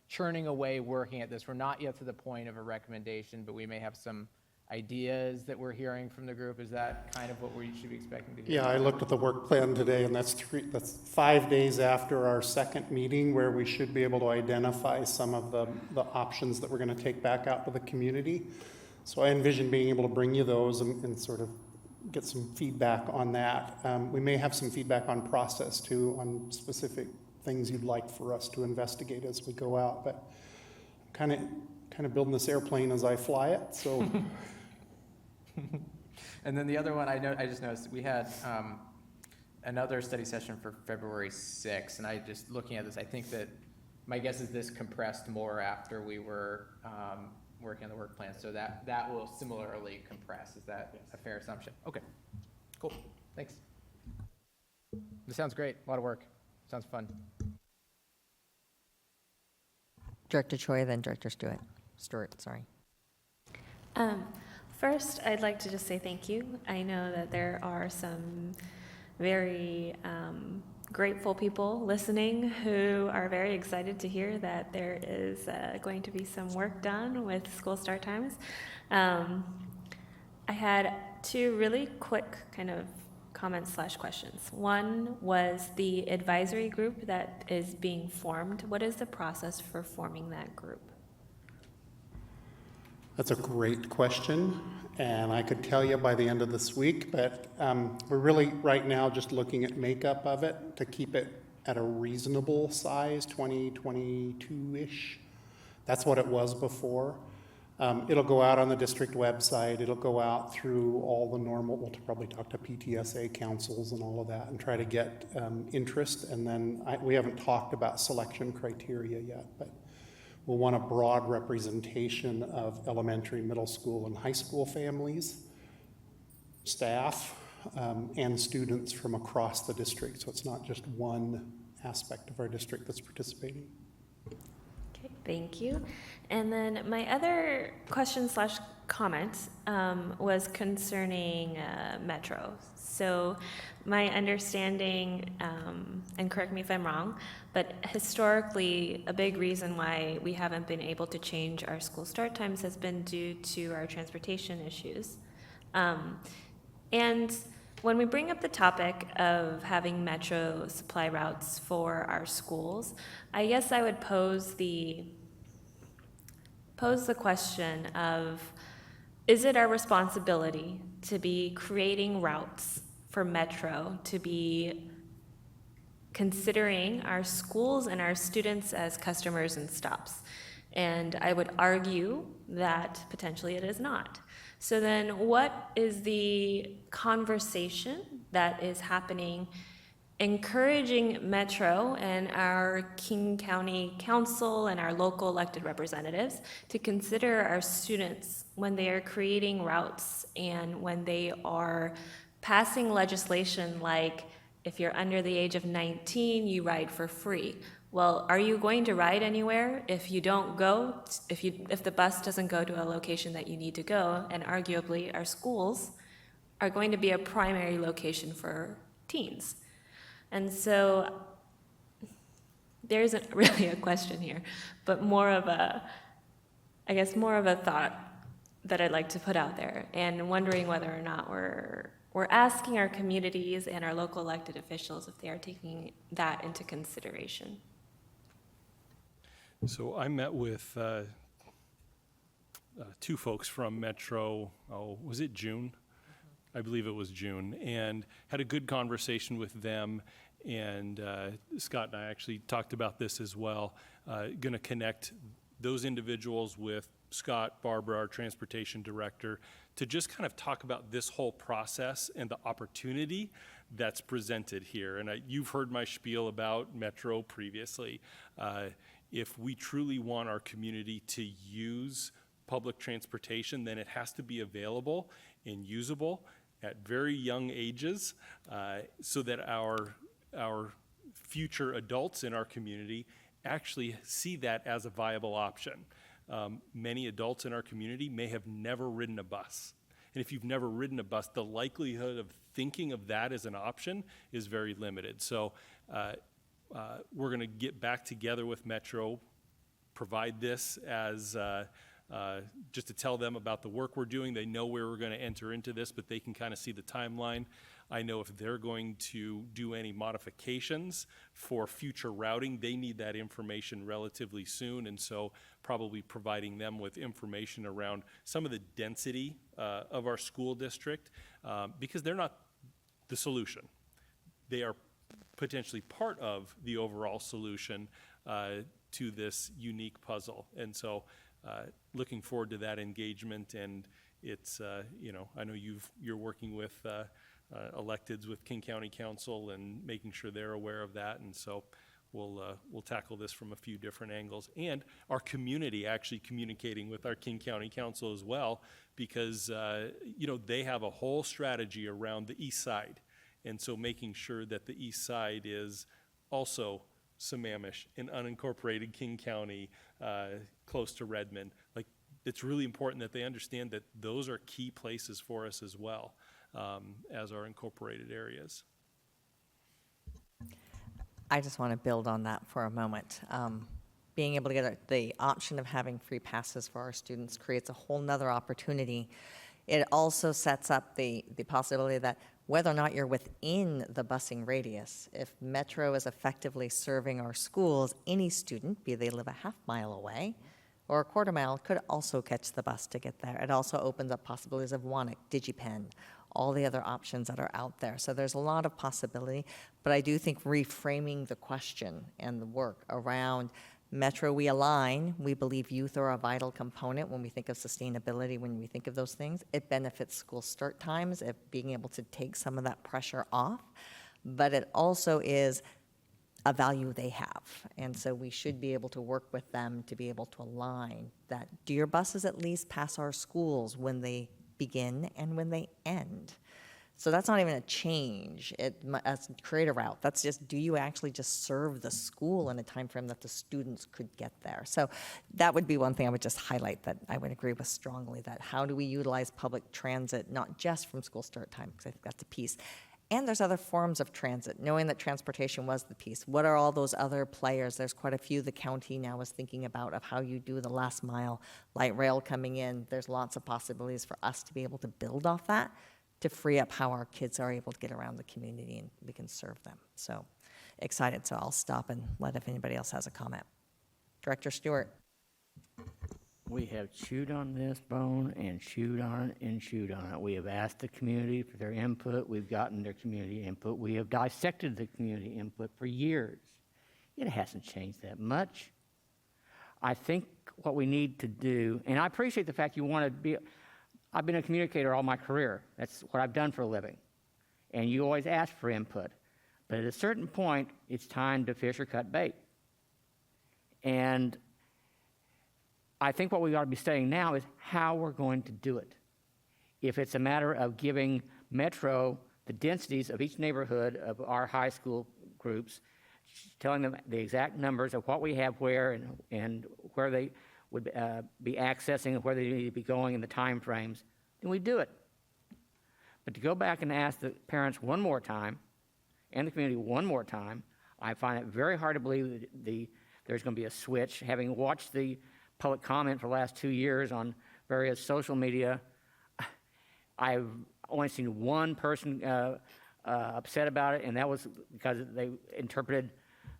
churning away, working at this. We're not yet to the point of a recommendation, but we may have some ideas that we're hearing from the group. Is that kind of what we should be expecting to hear? Yeah, I looked at the work plan today, and that's 5 days after our second meeting, where we should be able to identify some of the options that we're going to take back out to the community. So I envision being able to bring you those and sort of get some feedback on that. We may have some feedback on process too, on specific things you'd like for us to investigate as we go out. But kind of building this airplane as I fly it. So. And then the other one I just noticed we had another study session for February 6th, and I just looking at this, I think that my guess is this compressed more after we were working on the work plan, so that will similarly compress. Is that a fair assumption? Okay, cool, thanks. This sounds great, a lot of work, sounds fun. Director Choi, then Director Stewart, sorry. First, I'd like to just say thank you. I know that there are some very grateful people listening who are very excited to hear that there is going to be some work done with school start times. I had two really quick kind of comments/questions. One was the advisory group that is being formed. What is the process for forming that group? That's a great question, and I could tell you by the end of this week, but we're really right now just looking at makeup of it to keep it at a reasonable size, 2022-ish. That's what it was before. It'll go out on the district website. It'll go out through all the normal, we'll probably talk to PTSA councils and all of that and try to get interest. And then we haven't talked about selection criteria yet, but we'll want a broad representation of elementary, middle school, and high school families, staff, and students from across the district. So it's not just one aspect of our district that's participating. Okay, thank you. And then my other question/comment was concerning Metro. So my understanding, and correct me if I'm wrong, but historically a big reason why we haven't been able to change our school start times has been due to our transportation issues. And when we bring up the topic of having Metro supply routes for our schools, I guess I would pose the question of, is it our responsibility to be creating routes for Metro, to be considering our schools and our students as customers and stops? And I would argue that potentially it is not. So then what is the conversation that is happening encouraging Metro and our King County Council and our local elected representatives to consider our students when they are creating routes and when they are passing legislation like, if you're under the age of 19, you ride for free? Well, are you going to ride anywhere if you don't go, if the bus doesn't go to a location that you need to go? And arguably, our schools are going to be a primary location for teens. And so there isn't really a question here, but more of a thought that I'd like to put out there, and wondering whether or not we're asking our communities and our local elected officials if they are taking that into consideration. So I met with two folks from Metro, was it June? I believe it was June, and had a good conversation with them. and Scott and I actually talked about this as well, going to connect those individuals with Scott, Barbara, our transportation director, to just kind of talk about this whole process and the opportunity that's presented here. And you've heard my spiel about Metro previously. If we truly want our community to use public transportation, then it has to be available and usable at very young ages, so that our future adults in our community actually see that as a viable option. Many adults in our community may have never ridden a bus. And if you've never ridden a bus, the likelihood of thinking of that as an option is very limited. So we're going to get back together with Metro, provide this as just to tell them about the work we're doing. They know where we're going to enter into this, but they can kind of see the timeline. I know if they're going to do any modifications for future routing, they need that information relatively soon, and so probably providing them with information around some of the density of our school district, because they're not the solution. They are potentially part of the overall solution to this unique puzzle, and so looking forward to that engagement. And it's, I know you're working with electeds with King County Council and making sure they're aware of that, and so we'll tackle this from a few different angles, and our community actually communicating with our King County Council as well, because they have a whole strategy around the east side, and so making sure that the east side is also Sammamish and unincorporated King County, close to Redmond. Like, it's really important that they understand that those are key places for us as well, as our incorporated areas. I just want to build on that for a moment. Being able to get the option of having free passes for our students creates a whole nother opportunity. It also sets up the possibility that whether or not you're within the busing radius, if Metro is effectively serving our schools, any student, be they live a half mile away or a quarter mile, could also catch the bus to get there. It also opens up possibilities of Wannick, DigiPen, all the other options that are out there. So there's a lot of possibility, but I do think reframing the question and the work around Metro, we align. We believe youth are a vital component when we think of sustainability, when we think of those things. It benefits school start times, of being able to take some of that pressure off, but it also is a value they have. And so we should be able to work with them to be able to align that. Do your buses at least pass our schools when they begin and when they end? So that's not even a change. Create a route. That's just, do you actually just serve the school in a time frame that the students could get there? So that would be one thing I would just highlight, that I would agree with strongly, that how do we utilize public transit, not just from school start time, because I think that's a piece. And there's other forms of transit, knowing that transportation was the piece. What are all those other players? There's quite a few the county now is thinking about, of how you do the last mile, light rail coming in. There's lots of possibilities for us to be able to build off that, to free up how our kids are able to get around the community and we can serve them. So excited, so I'll stop and let if anybody else has a comment. Director Stewart. We have chewed on this bone and chewed on it and chewed on it. We have asked the community for their input. We've gotten their community input. We have dissected the community input for years. It hasn't changed that much. I think what we need to do, and I appreciate the fact you want to be, I've been a communicator all my career. That's what I've done for a living. And you always ask for input. But at a certain point, it's time to fish or cut bait. And I think what we ought to be studying now is how we're going to do it. If it's a matter of giving Metro the densities of each neighborhood of our high school groups, telling them the exact numbers of what we have where and where they would be accessing and where they need to be going in the time frames, then we do it. But to go back and ask the parents one more time and the community one more time, I find it very hard to believe that there's going to be a switch. Having watched the public comment for the last 2 years on various social media, I've only seen one person upset about it, and that was because they interpreted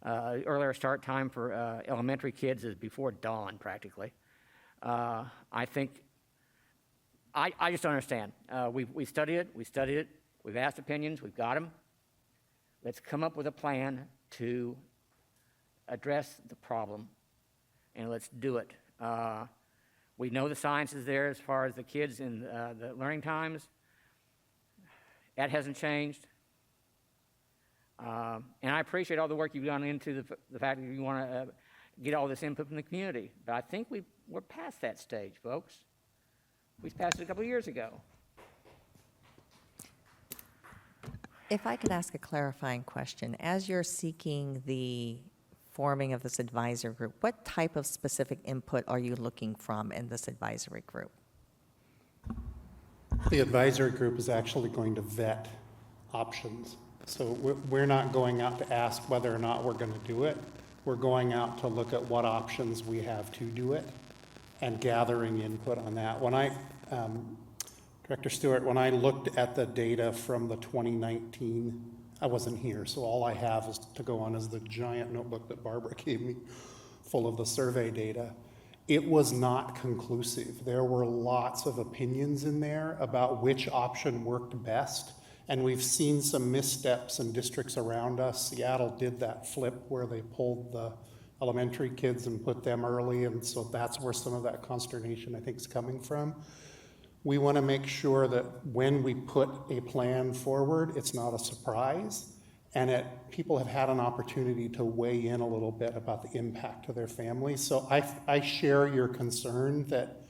earlier start time for elementary kids is before dawn, practically. I think, I just don't understand. We studied it, we've asked opinions, we've got them. let's come up with a plan to address the problem, and let's do it. We know the science is there as far as the kids and the learning times. That hasn't changed. And I appreciate all the work you've done into the fact that you want to get all this input from the community. But I think we're past that stage, folks. We passed it a couple of years ago. If I could ask a clarifying question, as you're seeking the forming of this advisory group, what type of specific input are you looking from in this advisory group? The advisory group is actually going to vet options. So we're not going out to ask whether or not we're going to do it. We're going out to look at what options we have to do it and gathering input on that. When Director Stewart, when I looked at the data from the 2019, I wasn't here, so all I have is to go on is the giant notebook that Barbara gave me full of the survey data. It was not conclusive. There were lots of opinions in there about which option worked best, and we've seen some missteps in districts around us. Seattle did that flip where they pulled the elementary kids and put them early, and so that's where some of that consternation, I think, is coming from. We want to make sure that when we put a plan forward, it's not a surprise, and people have had an opportunity to weigh in a little bit about the impact to their families. So I share your concern that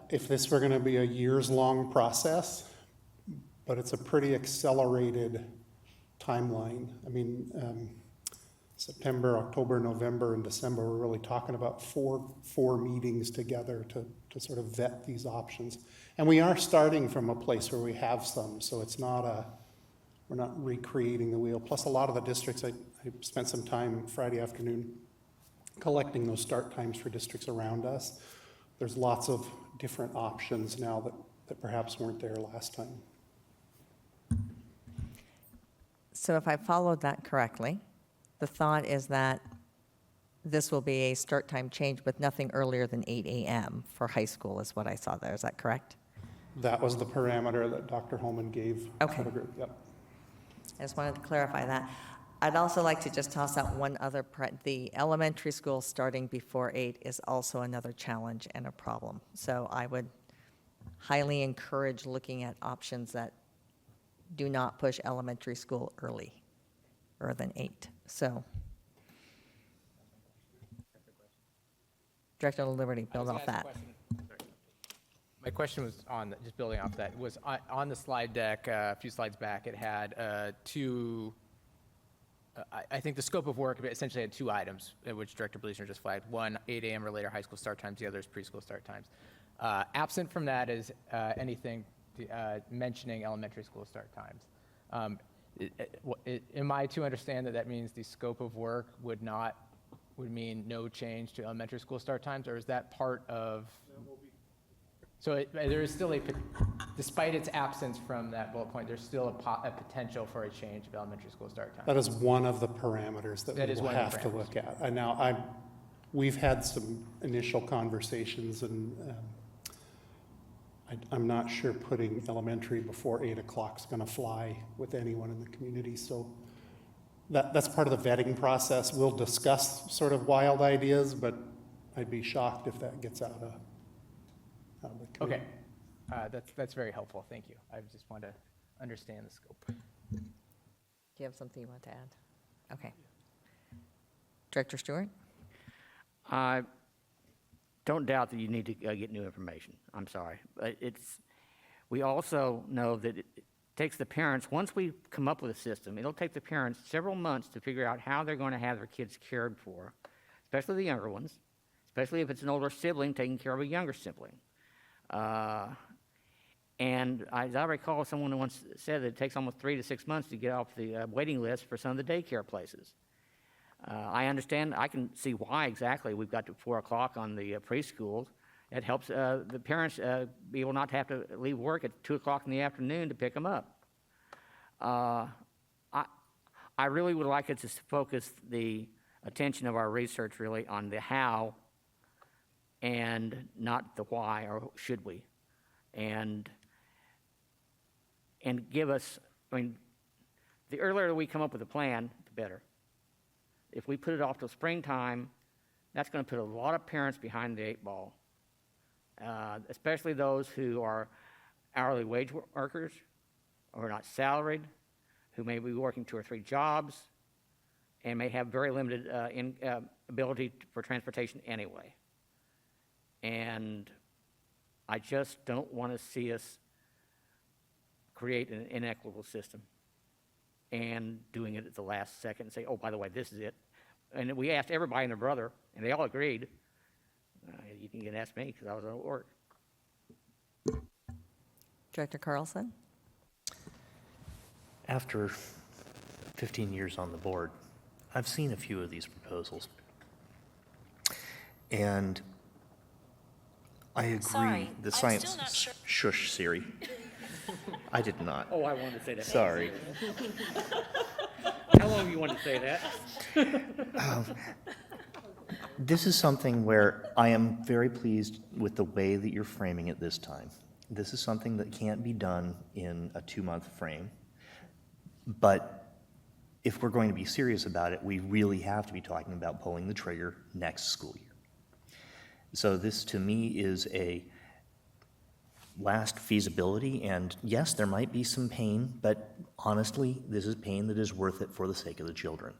if this were going to be a years-long process, but it's a pretty accelerated timeline. I mean, September, October, November, and December, we're really talking about four meetings together to sort of vet these options. And we are starting from a place where we have some, so it's not we're not recreating the wheel. Plus, a lot of the districts, I spent some time Friday afternoon collecting those start times for districts around us. There's lots of different options now that perhaps weren't there last time. So if I followed that correctly, the thought is that this will be a start time change with nothing earlier than 8 a.m. for high school is what I saw there. Is that correct? That was the parameter that Dr. Holman gave for the group. Yep. I just wanted to clarify that. I'd also like to just toss out one other, the elementary school starting before 8 is also another challenge and a problem. So I would highly encourage looking at options that do not push elementary school earlier than 8. So, Director Liberty, build off that. My question was on, just building off that, was on the slide deck, a few slides back, it had two, I think the scope of work essentially had two items, which Director Bleasner just flagged. One, 8 a.m. or later high school start times, the other is preschool start times. Absent from that is anything mentioning elementary school start times. Am I to understand that that means the scope of work would mean no change to elementary school start times, or is that part of? So there is still despite its absence from that bullet point, there's still a potential for a change of elementary school start time. That is one of the parameters that we will have to look at. And now we've had some initial conversations, and I'm not sure putting elementary before 8 o'clock is going to fly with anyone in the community. So that's part of the vetting process. We'll discuss sort of wild ideas, but I'd be shocked if that gets out of the committee. Okay, that's very helpful. Thank you. I just want to understand the scope. Do you have something you want to add? Okay. Director Stewart? I don't doubt that you need to get new information. I'm sorry. But we also know that it takes the parents, once we come up with a system, it'll take the parents several months to figure out how they're going to have their kids cared for, especially the younger ones, especially if it's an older sibling taking care of a younger sibling. And as I recall, someone once said that it takes almost 3 to 6 months to get off the waiting list for some of the daycare places. I understand, I can see why exactly we've got to 4 o'clock on the preschool. It helps the parents be able not to have to leave work at 2 o'clock in the afternoon to pick them up. I really would like us to focus the attention of our research really on the how and not the why, or should we, and give us, I mean, The earlier we come up with a plan, the better. If we put it off till springtime, that's going to put a lot of parents behind the 8 ball, especially those who are hourly wage workers or not salaried, who may be working 2 or 3 jobs and may have very limited ability for transportation anyway. And I just don't want to see us create an inequitable system and doing it at the last second and say, oh, by the way, this is it. And we asked everybody and their brother, and they all agreed. You can ask me because I was at work. Director Carlson? After 15 years on the board, I've seen a few of these proposals. And I agree. Sorry, the I'm science. still not sure. Shush, Siri. I did not. Oh, I wanted to say that. Sorry. How long you want to say that? This is something where I am very pleased with the way that you're framing it this time. This is something that can't be done in a 2-month frame. But if we're going to be serious about it, we really have to be talking about pulling the trigger next school year. So this, to me, is a last feasibility, and yes, there might be some pain, but honestly, this is pain that is worth it for the sake of the children.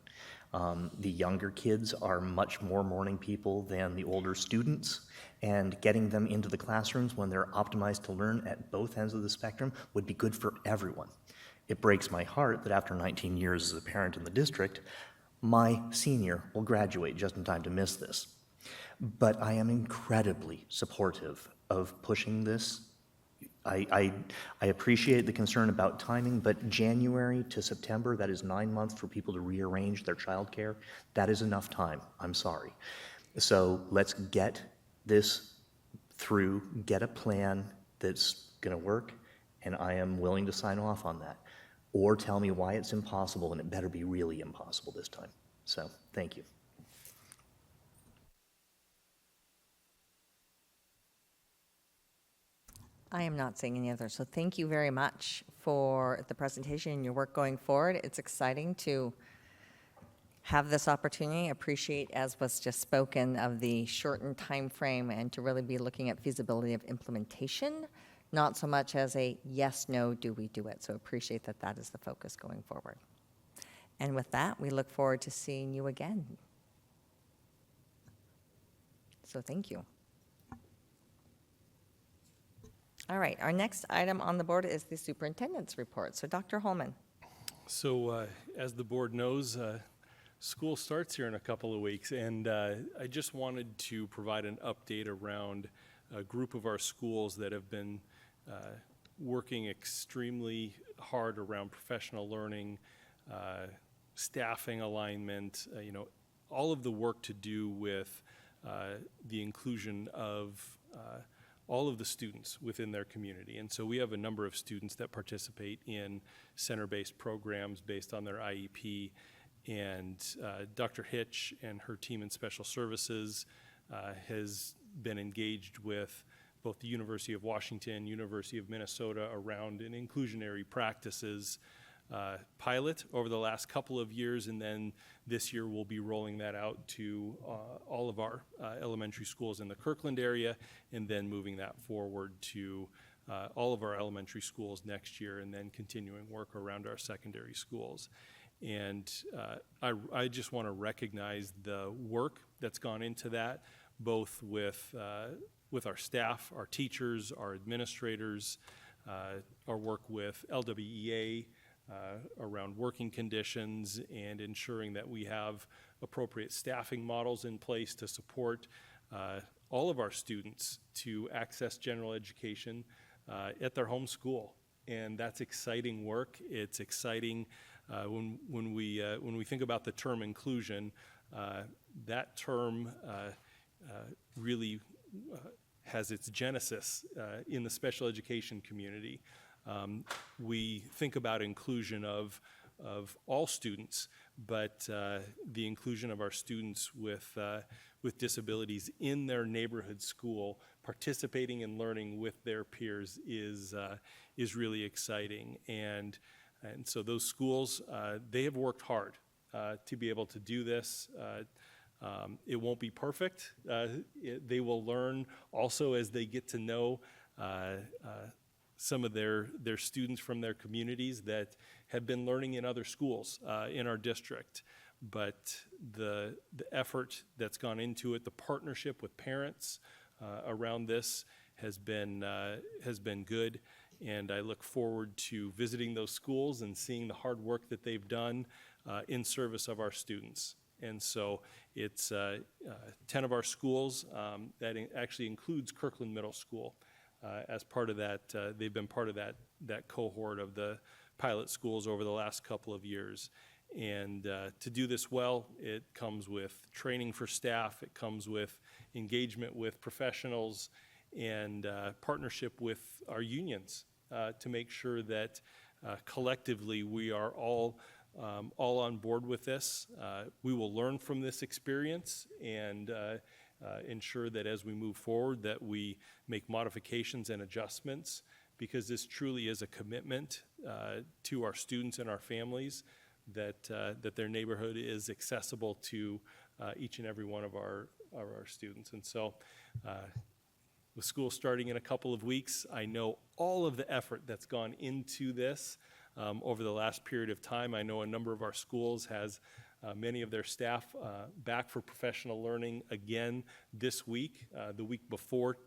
The younger kids are much more morning people than the older students, and getting them into the classrooms when they're optimized to learn at both ends of the spectrum would be good for everyone. It breaks my heart that after 19 years as a parent in the district, my senior will graduate just in time to miss this. But I am incredibly supportive of pushing this. I appreciate the concern about timing, but January to September, that is 9 months for people to rearrange their childcare. That is enough time. I'm sorry. So let's get this through, get a plan that's going to work, and I am willing to sign off on that. Or tell me why it's impossible, and it better be really impossible this time. So, thank you. I am not seeing any others, so thank you very much for the presentation and your work going forward. It's exciting to have this opportunity. Appreciate, as was just spoken, of the shortened time frame and to really be looking at feasibility of implementation, not so much as a yes, no, do we do it. So appreciate that that is the focus going forward. And with that, we look forward to seeing you again. So thank you. All right, our next item on the board is the superintendent's report. So Dr. Holman. So as the board knows, school starts here in a couple of weeks, and I just wanted to provide an update around a group of our schools that have been working extremely hard around professional learning, staffing alignment, all of the work to do with the inclusion of all of the students within their community. And so we have a number of students that participate in center-based programs based on their IEP. And Dr. Hitch and her team in special services has been engaged with both the University of Washington, University of Minnesota around an inclusionary practices pilot over the last couple of years, and then this year we'll be rolling that out to all of our elementary schools in the Kirkland area, and then moving that forward to all of our elementary schools next year, and then continuing work around our secondary schools. And I just want to recognize the work that's gone into that, both with our staff, our teachers, our administrators, our work with LWEA, around working conditions and ensuring that we have appropriate staffing models in place to support all of our students to access general education at their home school. And that's exciting work. It's exciting when we think about the term inclusion. That term really has its genesis in the special education community. We think about inclusion of all students, but the inclusion of our students with disabilities in their neighborhood school, participating in learning with their peers is really exciting. And And so those schools, they have worked hard to be able to do this. It won't be perfect. They will learn also as they get to know some of their students from their communities that have been learning in other schools in our district. But the effort that's gone into it, the partnership with parents around this has been good. And I look forward to visiting those schools and seeing the hard work that they've done in service of our students. And so it's 10 of our schools. That actually includes Kirkland Middle School as part of that. They've been part of that cohort of the pilot schools over the last couple of years. And to do this well, it comes with training for staff. It comes with engagement with professionals and partnership with our unions to make sure that collectively we are all on board with this. We will learn from this experience and ensure that as we move forward that we make modifications and adjustments, because this truly is a commitment to our students and our families that their neighborhood is accessible to each and every one of our students. And so with school starting in a couple of weeks, I know all of the effort that's gone into this over the last period of time. I know a number of our schools has many of their staff back for professional learning again this week, the week before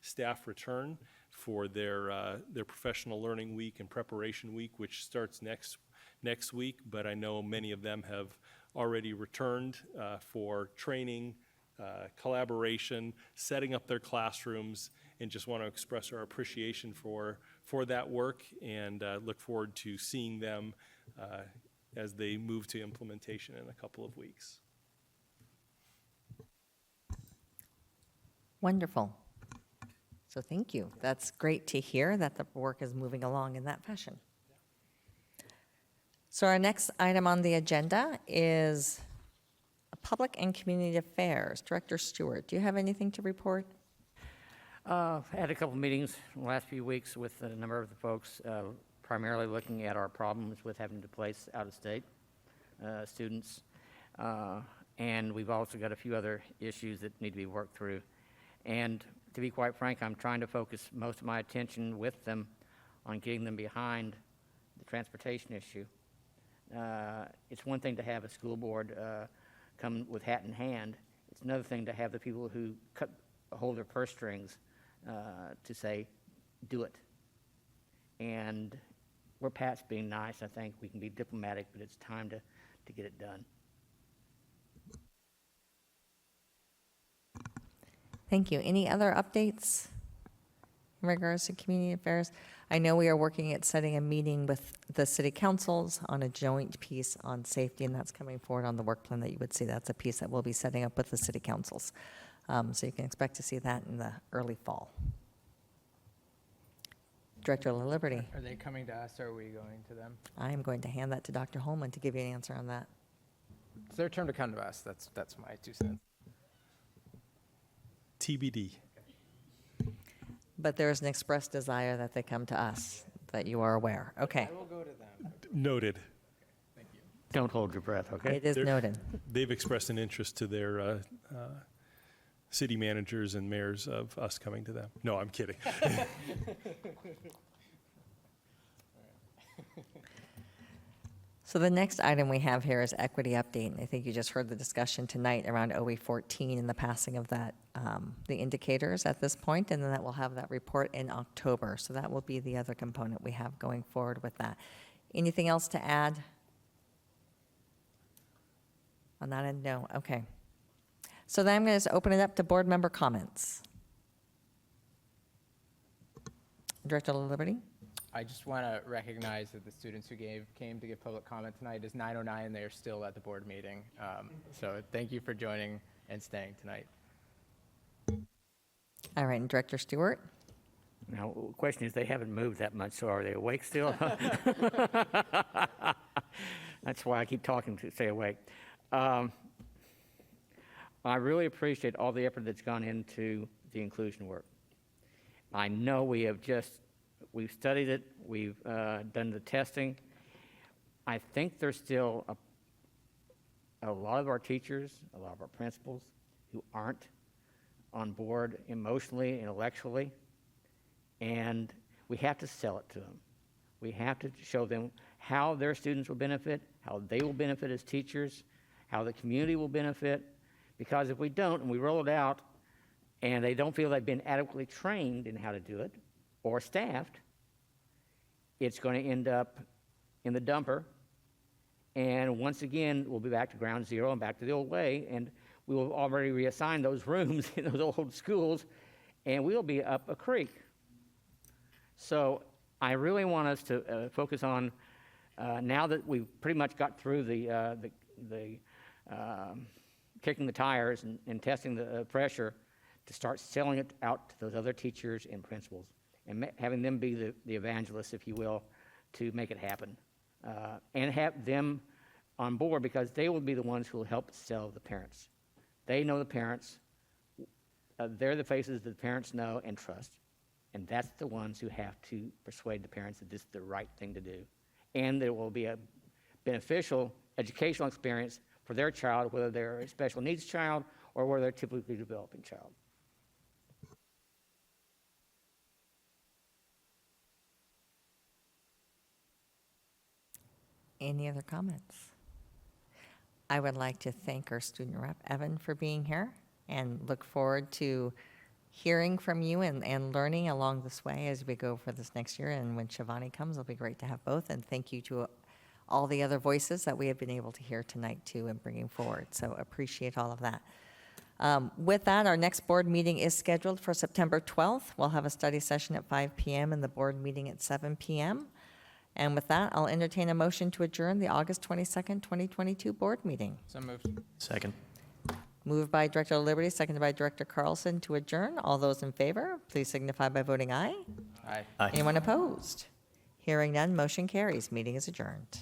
staff return for their professional learning week and preparation week, which starts next week. But I know many of them have already returned for training, collaboration, setting up their classrooms, and just want to express our appreciation for that work and look forward to seeing them as they move to implementation in a couple of weeks. Wonderful. So thank you. That's great to hear that the work is moving along in that fashion. So our next item on the agenda is Public and Community Affairs. Director Stewart, do you have anything to report? I had a couple meetings in the last few weeks with a number of the folks, primarily looking at our problems with having to place out-of-state students. And we've also got a few other issues that need to be worked through. And to be quite frank, I'm trying to focus most of my attention with them on getting them behind the transportation issue. It's one thing to have a school board come with hat in hand. It's another thing to have the people who hold their purse strings to say, do it. And we're past being nice. I think we can be diplomatic, but it's time to get it done. Thank you. Any other updates in regards to community affairs? I know we are working at setting a meeting with the city councils on a joint piece on safety, and that's coming forward on the work plan that you would see. That's a piece that we'll be setting up with the city councils. So you can expect to see that in the early fall. Director La Liberty. Are they coming to us, or are we going to them? I am going to hand that to Dr. Holman to give you an answer on that. It's their turn to come to us. That's my 2 cents. TBD. But there is an express desire that they come to us, that you are aware. Okay. I will go to them. Noted. Thank you. Don't hold your breath, okay? It is noted. They've expressed an interest to their city managers and mayors of us coming to them. No, I'm kidding. So the next item we have here is equity update, and I think you just heard the discussion tonight around OE 14 and the passing of that, the indicators at this point, and then that we'll have that report in October. So that will be the other component we have going forward with that. Anything else to add? On that end, no. Okay. So then I'm going to open it up to board member comments. Director La Liberty? I just want to recognize that the students who came to give public comment tonight is 9:09, and they are still at the board meeting. So thank you for joining and staying tonight. All right, and Director Stewart? Now, the question is, they haven't moved that much, so are they awake still? That's why I keep talking to stay awake. I really appreciate all the effort that's gone into the inclusion work. I know we've studied it, we've done the testing, I think there's still a lot of our teachers, a lot of our principals who aren't on board emotionally, intellectually, and we have to sell it to them. We have to show them how their students will benefit, how they will benefit as teachers, how the community will benefit, because if we don't and we roll it out and they don't feel they've been adequately trained in how to do it or staffed, it's going to end up in the dumper. And once again, we'll be back to ground zero and back to the old way, and we will already reassign those rooms in those old schools, and we'll be up a creek. So I really want us to focus on, now that we've pretty much got through the kicking the tires and testing the pressure, to start selling it out to those other teachers and principals, and having them be the evangelists, if you will, to make it happen. And have them on board, because they will be the ones who will help sell the parents. They know the parents. They're the faces that the parents know and trust. And that's the ones who have to persuade the parents that this is the right thing to do. And there will be a beneficial educational experience for their child, whether they're a special needs child or whether they're a typically developing child. Any other comments? I would like to thank our student rep, Evan, for being here, and look forward to hearing from you and learning along this way as we go for this next year. And when Shivani comes, it'll be great to have both. And thank you to all the other voices that we have been able to hear tonight, too, and bringing forward. So appreciate all of that. With that, our next board meeting is scheduled for September 12th. We'll have a study session at 5 p.m. and the board meeting at 7 p.m. And with that, I'll entertain a motion to adjourn the August 22nd, 2022 board meeting. So moved. Second. Moved by Director Liberty, seconded by Director Carlson to adjourn. All those in favor, please signify by voting aye. Aye. Aye. Anyone opposed? Hearing none, motion carries. Meeting is adjourned.